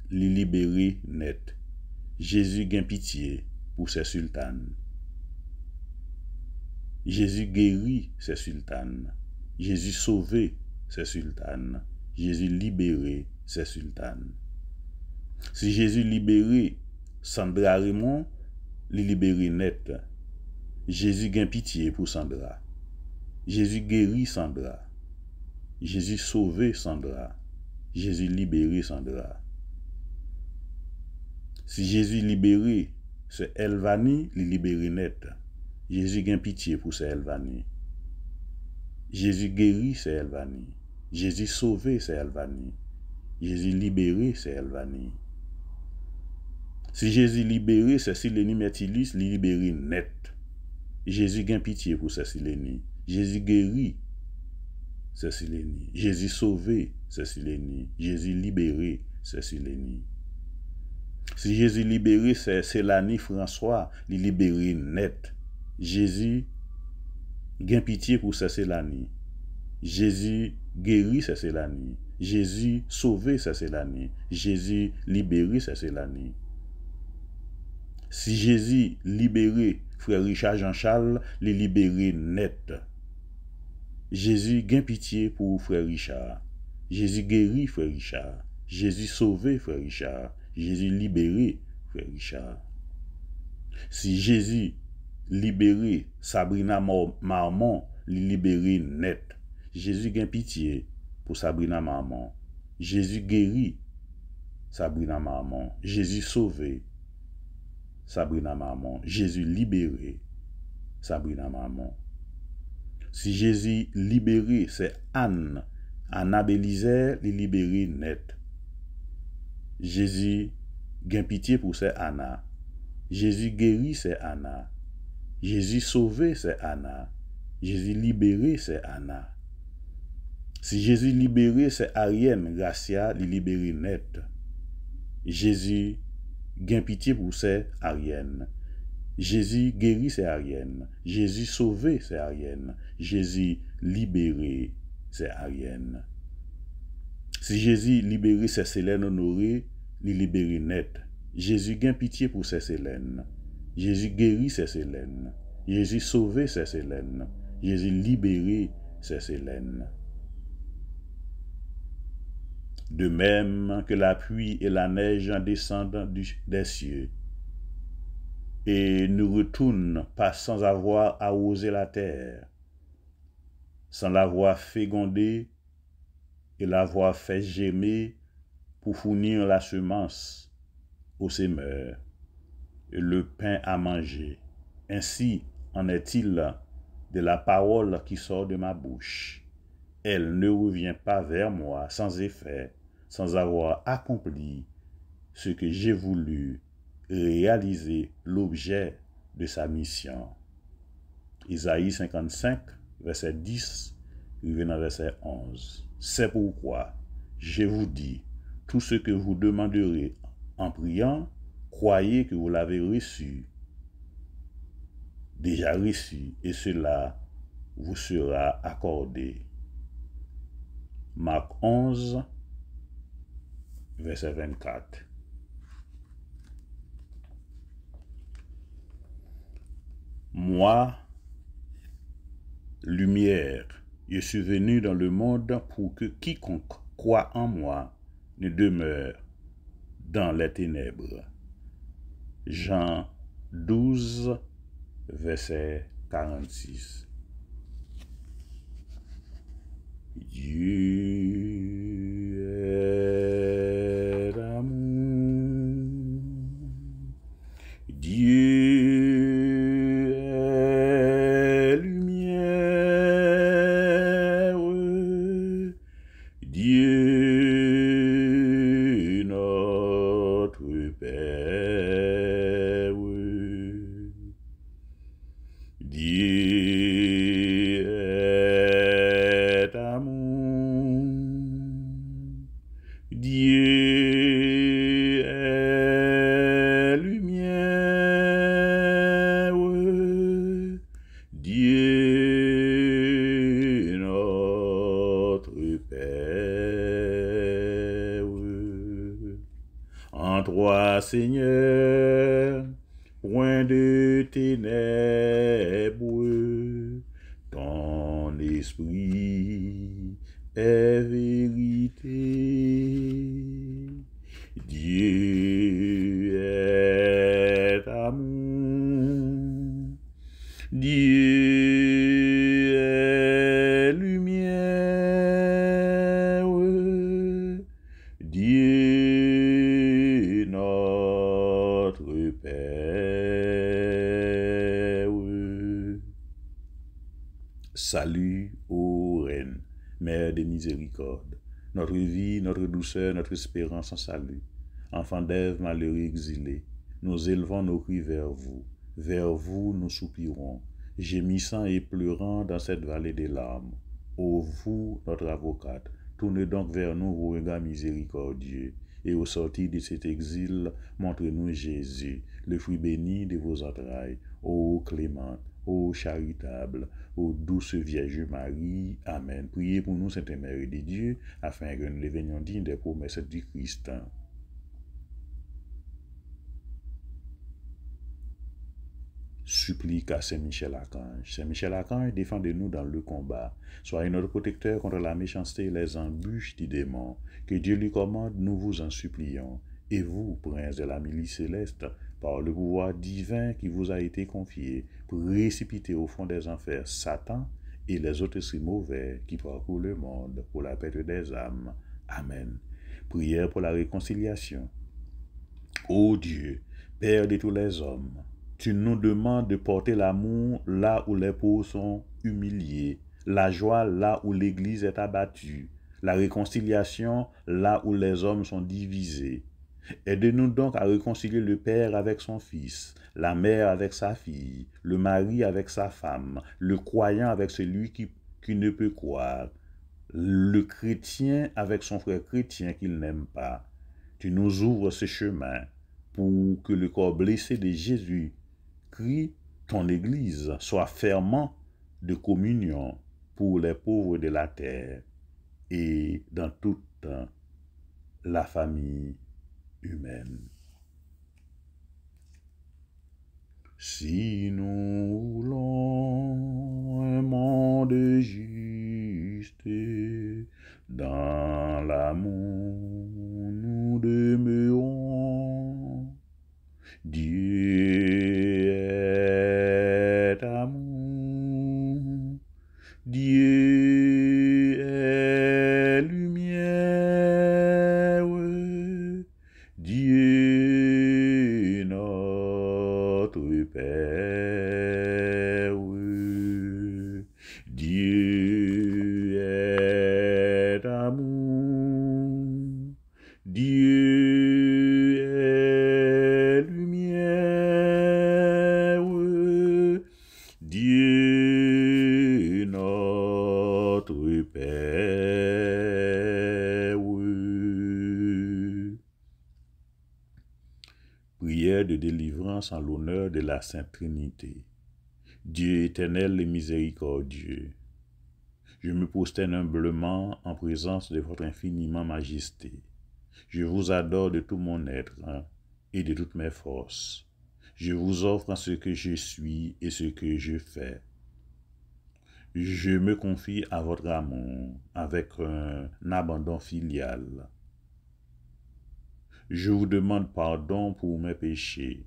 les libérer net. Jésus gain pitié pour ses sultanes. Jésus guérit ses sultanes. Jésus sauvé ses sultanes. Jésus libéré ses sultanes. Si Jésus libéré Sandra Raymond, les libérer net. Jésus gain pitié pour Sandra. Jésus guérit Sandra. Jésus sauvé Sandra. Jésus libéré Sandra. Si Jésus libéré c'est Elvani, les libérer net. Jésus gain pitié pour c'est Elvani. Jésus guérit c'est Elvani. Jésus sauvé c'est Elvani. Jésus libéré c'est Elvani. Si Jésus libéré c'est Sileni Mertilis, les libérer net. Jésus gain pitié pour c'est Sileni. Jésus guérit c'est Sileni. Jésus sauvé, c'est Sileni. Jésus libéré, c'est Sileni. Si Jésus libéré, c'est l'année François, il libéré net. Jésus, gain pitié pour c'est l'année. Jésus guéri, c'est l'année. Jésus sauvé, c'est l'année. Jésus libéré, c'est l'année. Si Jésus libéré, frère Richard Jean-Charles, il libéré net. Jésus gain pitié pour frère Richard. Jésus guéri, frère Richard. Jésus sauvé, frère Richard. Jésus libéré, frère Richard. Si Jésus libéré, Sabrina Marmon, il libéré net. Jésus gain pitié pour Sabrina Marmon. Jésus guéri, Sabrina Marmon. Jésus sauvé, Sabrina Marmon. Jésus libéré, Sabrina Marmon. Si Jésus libéré, c'est Anne. Anna Bélizer, il libéré net. Jésus gain pitié pour c'est Anna. Jésus guéri, c'est Anna. Jésus sauvé, c'est Anna. Jésus libéré, c'est Anna. Si Jésus libéré, c'est Ariane, Gracia, il libéré net. Jésus gain pitié pour c'est Ariane. Jésus guéri, c'est Ariane. Jésus sauvé, c'est Ariane. Jésus libéré, c'est Ariane. Si Jésus libéré, c'est Célène Honoré, il libéré net. Jésus gain pitié pour c'est Célène. Jésus guéri, c'est Célène. Jésus sauvé, c'est Célène. Jésus libéré, c'est Célène. De même que la pluie et la neige descendent des cieux et ne retournent pas sans avoir arrosé la terre, sans l'avoir fécondée et l'avoir fait germer pour fournir la semence aux semeurs et le pain à manger. Ainsi en est-il de la parole qui sort de ma bouche. Elle ne revient pas vers moi sans effet, sans avoir accompli ce que j'ai voulu réaliser l'objet de sa mission. Isaïe 55, verset 10, revenant verset 11. C'est pourquoi je vous dis, tout ce que vous demanderez en priant, croyez que vous l'avez reçu, déjà reçu, et cela vous sera accordé. Marc 11, verset 24. Moi, lumière, je suis venu dans le monde pour que quiconque croit en moi ne demeure dans les ténèbres. Jean 12, verset 46. Dieu est amour, Dieu est lumière, Dieu notre Père, Dieu est amour, Dieu est lumière, Dieu notre Père. En toi, Seigneur, point de ténèbres, ton esprit est vérité. Dieu est amour, Dieu est lumière, Dieu notre Père. Salut, ô Reine, Mère de miséricorde, notre vie, notre douceur, notre espérance en salut. Enfants d'Ève, malheureux exilés, nous élevons nos cris vers vous nous soupirons, gémissant et pleurant dans cette vallée des larmes. Ô vous, notre avocate, tournez donc vers nous vos regards miséricordieux, et au sortir de cet exil, montrez-nous Jésus, le fruit béni de vos entrailles, ô clémente, ô charitable, ô douce Vierge Marie. Amen. Priez pour nous, Sainte Mère de Dieu, afin que nous devenions dignes des promesses du Christ. Supplique à Saint-Michel-Archange. Saint-Michel-Archange, défendez-nous dans le combat. Soyez notre protecteur contre la méchanceté et les embûches du démon. Que Dieu lui commande, nous vous en supplions. Et vous, prince de la milice céleste, par le pouvoir divin qui vous a été confié, précipitez au fond des enfers Satan et les autres esprits mauvais qui parcourent le monde pour la perte des âmes. Amen. Prière pour la réconciliation. Ô Dieu, Père de tous les hommes, tu nous demandes de porter l'amour là où les pauvres sont humiliés, la joie là où l'Église est abattue, la réconciliation là où les hommes sont divisés. Aide-nous donc à réconcilier le Père avec son Fils, la mère avec sa fille, le mari avec sa femme, le croyant avec celui qui ne peut croire, le chrétien avec son frère chrétien qu'il n'aime pas. Tu nous ouvres ce chemin pour que le corps blessé de Jésus, Christ, ton Église, soit fermement de communion pour les pauvres de la terre et dans toute la famille humaine. Si nous voulons un monde juste, dans l'amour nous demeurons. Dieu est amour, Dieu est lumière, Dieu notre Père, Dieu est amour, Dieu est lumière, Dieu notre Père. Prière de délivrance en l'honneur de la Sainte Trinité. Dieu éternel et miséricordieux, je me prosterne humblement en présence de votre infiniment majesté. Je vous adore de tout mon être et de toutes mes forces. Je vous offre ce que je suis et ce que je fais. Je me confie à votre amour avec un abandon filial. Je vous demande pardon pour mes péchés.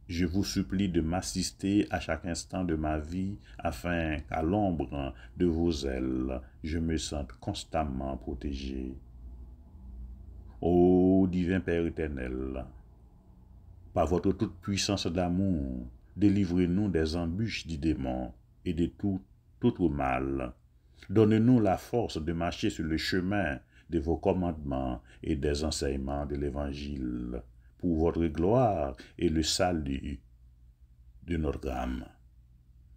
Je vous supplie de m'assister à chaque instant de ma vie afin qu'à l'ombre de vos ailes, je me sente constamment protégé. Ô divin Père éternel, par votre toute puissance d'amour, délivrez-nous des embûches du démon et de tout mal. Donnez-nous la force de marcher sur le chemin de vos commandements et des enseignements de l'Évangile, pour votre gloire et le salut de notre âme.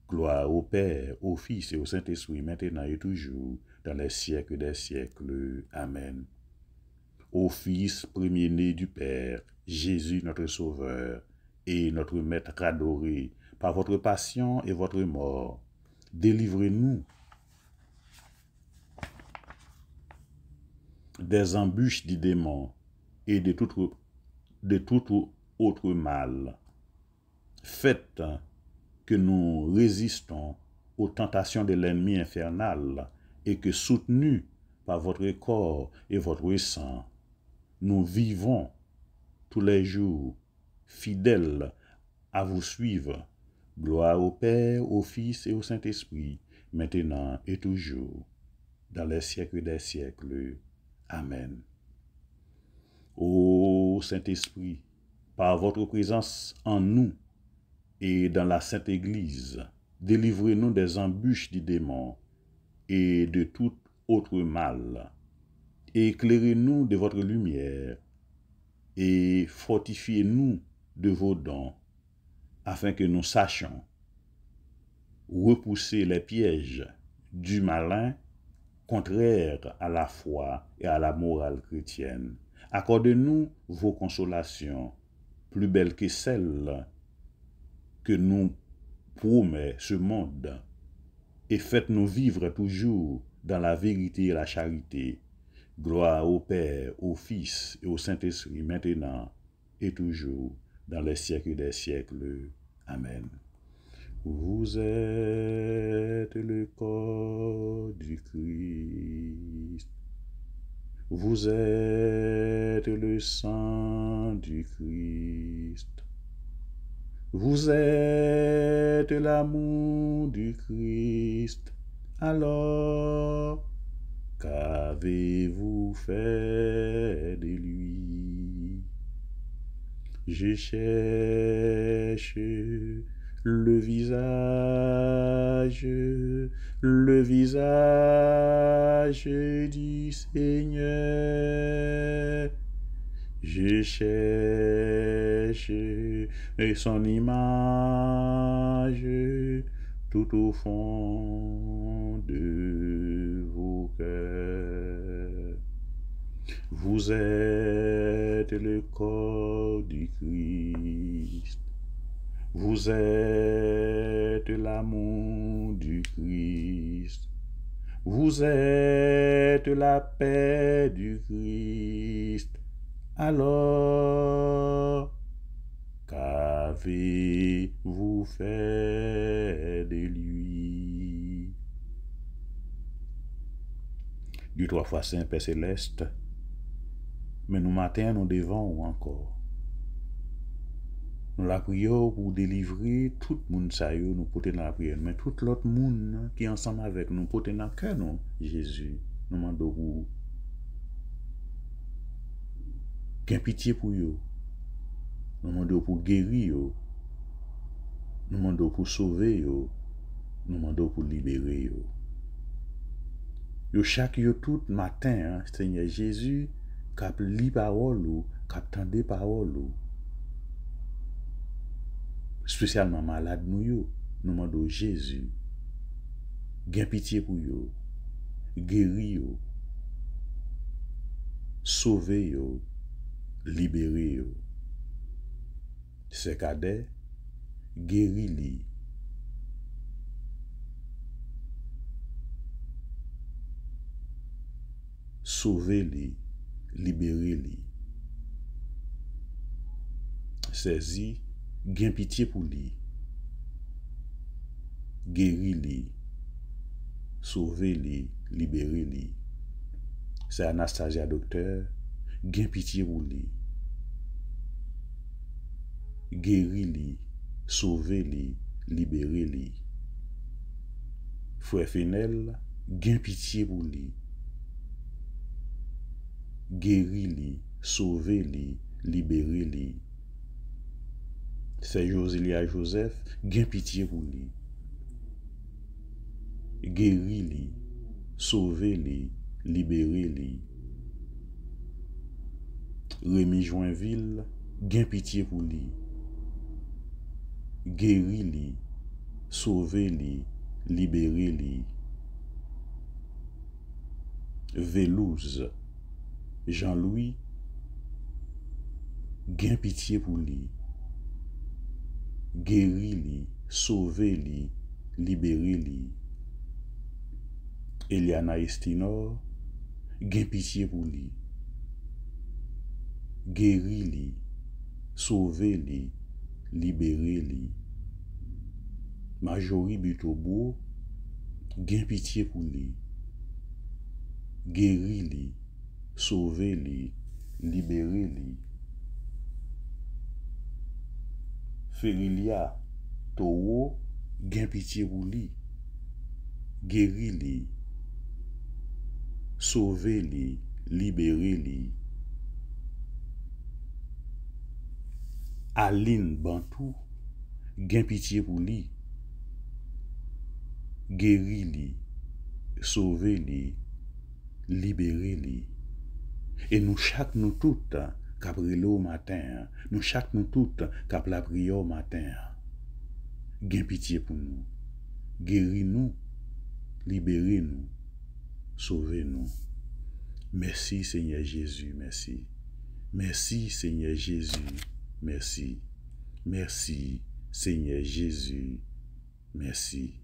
Gloire au Père, au Fils et au Saint-Esprit, maintenant et toujours, dans les siècles des siècles. Amen. Ô Fils premier-né du Père, Jésus notre Sauveur et notre Maître adoré, par votre passion et votre mort, délivrez-nous des embûches du démon et de tout autre mal. Faites que nous résistons aux tentations de l'ennemi infernal et que, soutenus par votre corps et votre sang, nous vivons tous les jours fidèles à vous suivre. Gloire au Père, au Fils et au Saint-Esprit, maintenant et toujours, dans les siècles des siècles. Amen. Ô Saint-Esprit, par votre présence en nous et dans la Sainte Église, délivrez-nous des embûches du démon et de tout autre mal. Éclairez-nous de votre lumière et fortifiez-nous de vos dons, afin que nous sachions repousser les pièges du malin, contraire à la foi et à la morale chrétienne. Accordez-nous vos consolations, plus belles que celles que nous promet ce monde, et faites-nous vivre toujours dans la vérité et la charité. Gloire au Père, au Fils et au Saint-Esprit, maintenant et toujours, dans les siècles des siècles. Amen. Vous êtes le corps du Christ. Vous êtes le sang du Christ. Vous êtes l'amour du Christ. Alors, qu'avez-vous fait de lui? Je cherche le visage du Seigneur. Je cherche son image tout au fond de vos cœurs. Vous êtes le corps du Christ. Vous êtes l'amour du Christ. Vous êtes la paix du Christ. Alors, qu'avez-vous fait de lui? Dieu 3 fois Saint Père Céleste, mais nous matin nous devons encore. Nous la prions pour délivrer tout le monde, ça y est, nous porter dans la prière, mais tout l'autre monde qui est ensemble avec nous, porter dans le cœur, nous, Jésus, nous demandons pour qu'il pitié pour eux. Nous demandons pour guérir eux. Nous demandons pour sauver eux. Nous demandons pour libérer eux. Yo chaque yo tout matin, Seigneur Jésus, cap li parole ou, cap tende parole ou. Spécialement malade nous yo, nous demandons Jésus, gain pitié pour yo, guéri yo, sauver yo, libérer yo. C'est cadet, guéri li. Sauver li, libérer li. Saisi, gain pitié pour li. Guéri li, sauver li, libérer li. C'est Anastasia docteur, gain pitié pour li. Guéri li, sauver li, libérer li. Frère Fenel, gain pitié pour li. Guéri li, sauver li, libérer li. C'est Josilia Joseph, gain pitié pour li. Guéri li, sauver li, libérer li. Rémi Joinville, gain pitié pour li. Guéri li, sauver li, libérer li. Vélouse, Jean-Louis, gain pitié pour li. Guéri li, sauver li, libérer li. Eliana Estinor, gain pitié pour li. Guéri li, sauver li, libérer li. Marjorie Butobo, gain pitié pour li. Guéri li, sauver li, libérer li. Ferilia Towo, gain pitié pour li. Guéri li, sauver li, libérer li. Aline Bantou, gain pitié pour li. Guéri li, sauver li, libérer li. Et nous chaque nous toutes, qu'après au matin, nous chaque nous toutes, qu'après la prière au matin, gain pitié pour nous. Guéris nous, libérez-nous, sauvez-nous. Merci Seigneur Jésus, merci. Merci Seigneur Jésus, merci. Merci Seigneur Jésus, merci.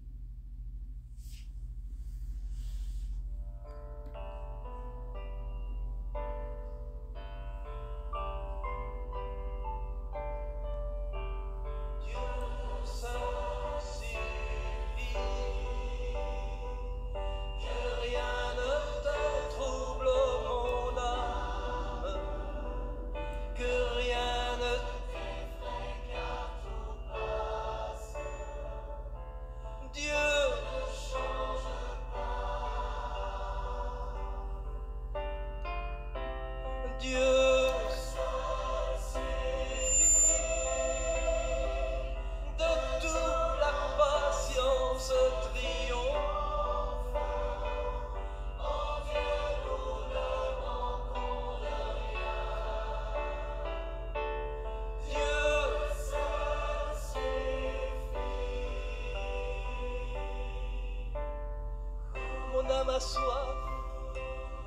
Mon âme a soif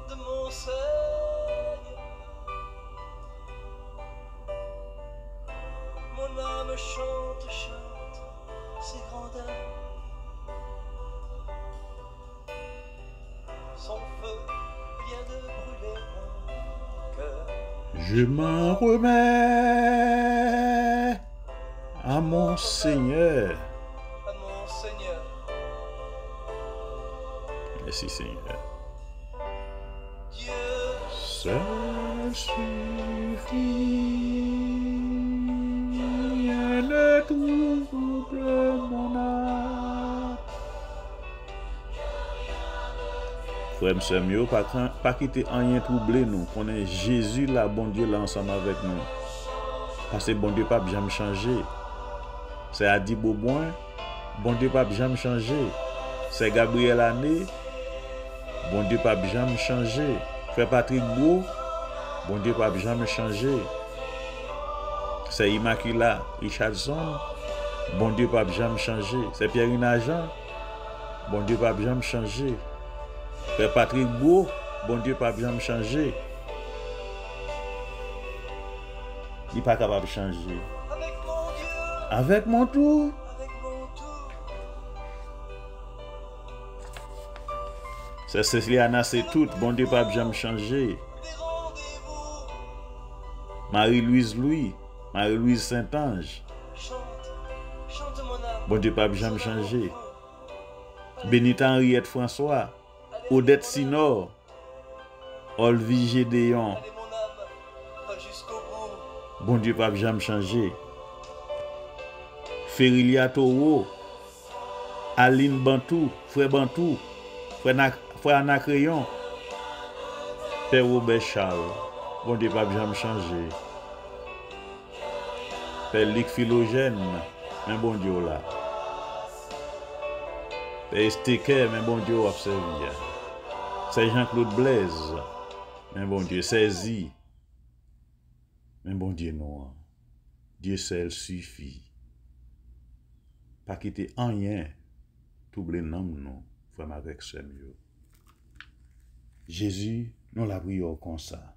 de mon Seigneur. Mon âme chante, chante ses grandeurs. Son feu vient de brûler mon cœur. Je m'en remets à mon Seigneur. À mon Seigneur. Merci Seigneur. Dieu Seul suffit. Rien ne trouble mon âme. Frère, monsieur, mieux, pas quitter rien troubler nous. Qu'on est Jésus là, bon Dieu là ensemble avec nous. Parce que bon Dieu pas jamais changer. C'est Adi Beauboin, bon Dieu pas jamais changer. C'est Gabriel Ané, bon Dieu pas jamais changer. Frère Patrick Beau, bon Dieu pas jamais changer. C'est Immaculata Richardson, bon Dieu pas jamais changer. C'est Pierre Agent, bon Dieu pas jamais changer. Frère Patrick Beau, bon Dieu pas jamais changer. Il n'est pas capable de changer. avec mon Dieu, Avec mon tour. avec mon tour. C'est Cécilia, c'est tout. Bon Dieu pas jamais changer. Des rendez-vous. Marie-Louise Louis, Marie-Louise Saint-Ange, Chante, chante mon âme. bon Dieu pas jamais changer. Benita Henriette François, Odette Sinor, Olvi Gédéon, Allez mon âme, va jusqu'au bout. bon Dieu pas jamais changer. Férilia Toro, Aline Bantou, Frère Bantou, Frère Anacrayon, Père Robert Charles, bon Dieu pas jamais changer. Père Lic Philogène, mais bon Dieu là. Père Steker, mais bon Dieu observe. C'est Jean-Claude Blaise, mais bon Dieu saisi. Mais bon Dieu non. Dieu seul suffit. Pas quitter rien. Tout les noms non, frère avec ce mieux. Jésus, nous la prions comme ça.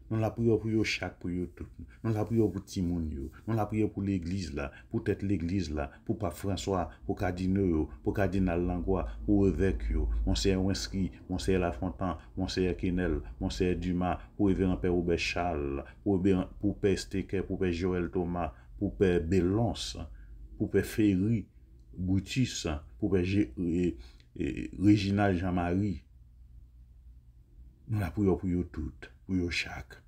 Nous la prions pour yo chaque pour yo tout. Nous la prions pour Timon yo. Nous la prions pour l'église là, pour tête l'église là, pour Pape François, pour cardinal, pour cardinal Langlois, pour évêque yo, Monseigneur Winsky, Monseigneur Lafontaine, Monseigneur Kenel, Monseigneur Dumas, pour révérend Père Robert Charles, pour Père Steker, pour Père Joël Thomas, pour Père Bélance, pour Père Ferry, Boutis, pour Père Réginald Jean-Marie. Nous la prions pour eux toutes, pour eux chaque.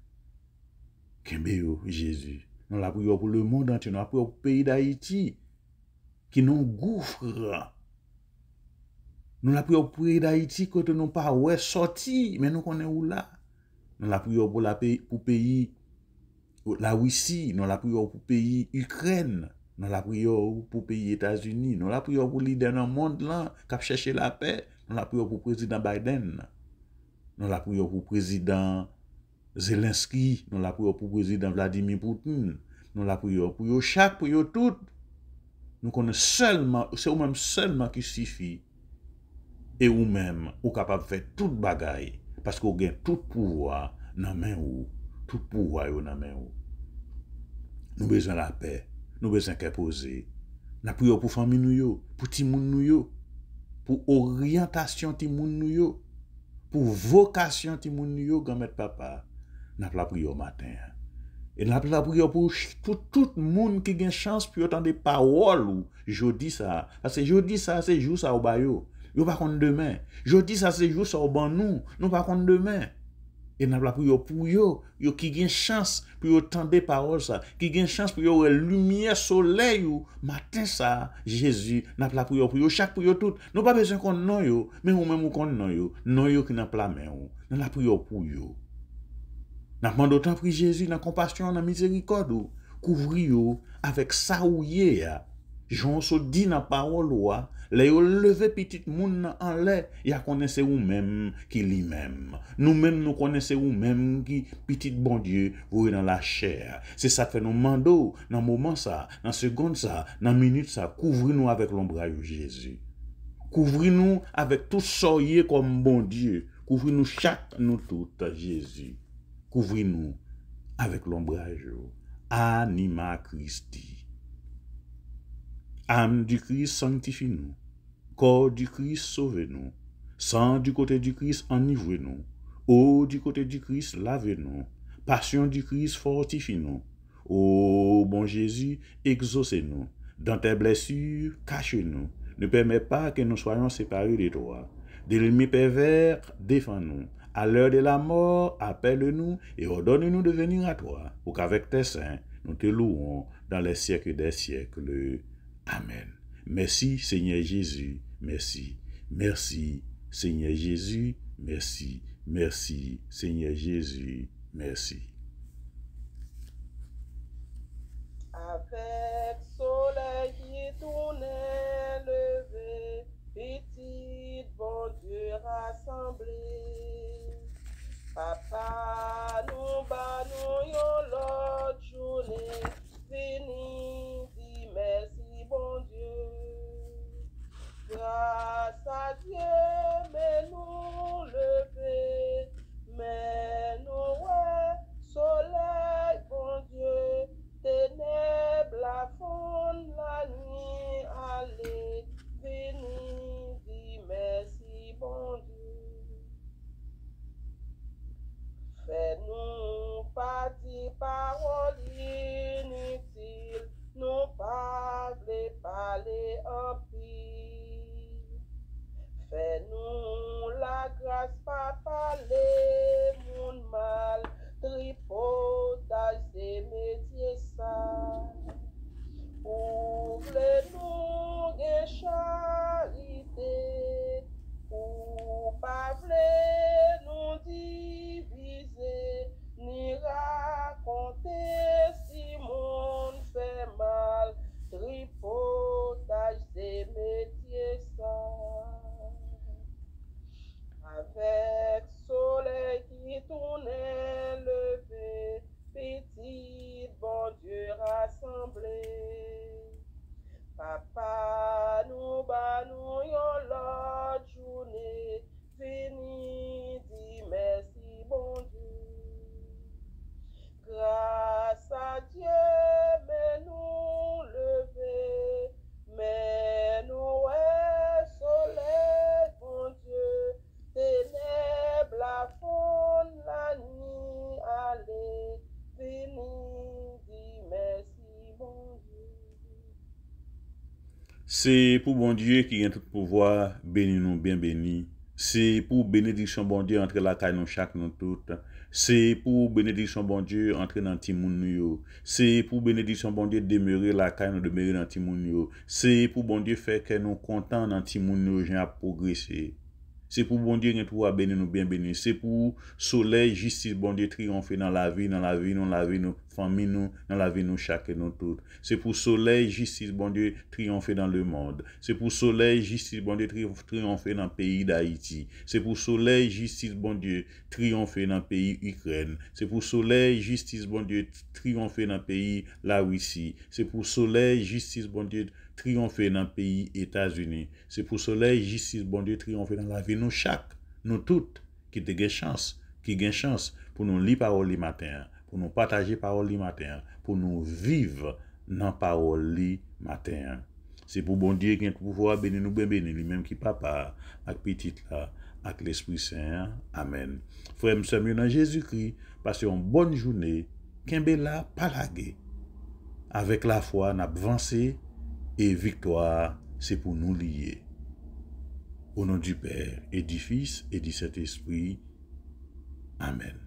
Kembe Jésus. Nous la prions pour le monde entier, nous la prions pour le pays d'Haïti, qui nous gouffre. Nous la prions pour le pays d'Haïti, quand nous pas ouais sorti, mais nous connaissons où là. Nous la prions pour le pays, la Russie, nous la prions pour le pays Ukraine, nous la prions pour le pays États-Unis, nous la prions pour le leader dans le monde là, qui a cherché la paix, nous la prions pour le président Biden. Nous la prions pour le président Zelensky, nous la prions pour le président Vladimir Poutine, nous la prions pour chaque, pour tout. Nous connaissons seulement, c'est au même seulement qui suffit. et ou même ou capable de faire toute bagaille parce qu'on gagne tout pouvoir dans main ou tout pouvoir yo dans main ou. Nous besoin la paix, nous besoin qu'elle poser. N'a prié pour famille nous yo, pour ti moun nou yo, pour orientation ti moun nou yo, pour vocation ti moun nou yo grand-mère papa. N'a la prié au matin. Et n'a la prié pour tout monde qui gagne chance pour entendre des paroles ou jodi ça parce que jodi ça c'est jour ça au bayo. Yo pas compte demain. Jodi ça c'est jour ça au ban nous pas compte demain. Et n'a la prié pour yo qui gagne chance pour entendre des paroles ça, qui gagne chance pour yo lumière soleil ou matin ça Jésus n'a la prié pour yo chaque pour yo tout. Nous pas besoin qu'on non yo, mais ou même qu'on non yo qui n'a pas la main ou. N'a la prié pour yo. N'a demandé autant pour Jésus dans compassion, dans miséricorde, couvrir yo avec ça ou yé. Jean se dit dans parole ouah, les yo levé petit moun en l'air, ya connaissez ou même qui lui-même. Nous-mêmes nous connaissons ou même qui petit bon Dieu vous dans la chair. C'est ça fait nous mando dans moment ça, dans seconde ça, dans minute ça, couvrir-nous avec l'ombrage de Jésus. Couvrir-nous avec tout soyez comme bon Dieu. Couvrir-nous chaque nous toutes Jésus. Couvrir-nous avec l'ombrage. Anima Christi. Âme du Christ, sanctifie-nous. Corps du Christ, sauve-nous. Sang du côté du Christ, enivre-nous. Eau du côté du Christ, lave-nous. Passion du Christ, fortifie-nous. Ô bon Jésus, exaucez-nous. Dans tes blessures, cache-nous. Ne permets pas que nous soyons séparés de toi. De l'ennemi pervers, défends-nous. À l'heure de la mort, appelle-nous et ordonne-nous de venir à toi, pour qu'avec tes saints, nous te louons dans les siècles des siècles. Amen. Merci Seigneur Jésus, merci. Merci Seigneur Jésus, merci. Merci Seigneur Jésus, merci. Avec soleil qui tournait levé, petit bon Dieu rassemblé. Papa, nous bannons l'autre journée, fini, dis merci bon Dieu. Grâce à Dieu, mais nous lever, mais nous ouais, soleil bon Dieu, ténèbres la fond la nuit allez, fini, dis merci bon Dieu. Fais-nous pas dire paroles inutiles, nous parler en pile. Fais-nous la grâce, pas parler mon mal, tripotage c'est métier ça. Ouvre-nous des charité, ou pas vle nous diviser, ni raconter si monde fait mal, tripotage c'est métier ça. Avec soleil qui tournait levé, petit bon Dieu rassemblé. Papa, nous bannons l'autre journée, fini, dis merci bon Dieu. Grâce à Dieu, mais nous lever, mais nous est soleil bon Dieu, ténèbres la fond la nuit allez, fini, dis merci bon Dieu. C'est pour bon Dieu qui a tout pouvoir, bénis nous bien bénis. C'est pour bénédiction bon Dieu entre la caille nous chaque nous toutes. C'est pour bénédiction bon Dieu entre dans timoun nous yo. C'est pour bénédiction bon Dieu demeurer la caille nous demeurer dans timoun yo. C'est pour bon Dieu faire que nous contents dans timoun yo j'ai à progresser. C'est pour bon Dieu tout à bénir nous bien bénir. C'est pour soleil justice bon Dieu triompher dans la vie nous famille nous dans la vie nous chaque nous toutes. C'est pour soleil justice bon Dieu triompher dans le monde. C'est pour soleil justice bon Dieu triompher dans le pays d'Haïti. C'est pour soleil justice bon Dieu triompher dans le pays Ukraine. C'est pour soleil justice bon Dieu triompher dans le pays la Russie. C'est pour soleil justice bon Dieu triompher dans le pays États-Unis. C'est pour soleil, justice, bon Dieu, triompher dans la vie. Nous chaque, nous toutes, qui gagnent chance, pour nous lire parole le matin, pour nous partager parole le matin, pour nous vivre dans parole le matin. C'est pour bon Dieu qui a pouvoir bénir nous, bénir lui-même qui papa, avec petit là, avec l'Esprit Saint. Amen. Frère, nous sommes dans Jésus-Christ, passez une bonne journée, qu'un là, pas lagué. Avec la foi, nous avancé et victoire, c'est pour nous lier. Au nom du Père et du Fils et du Saint-Esprit. Amen.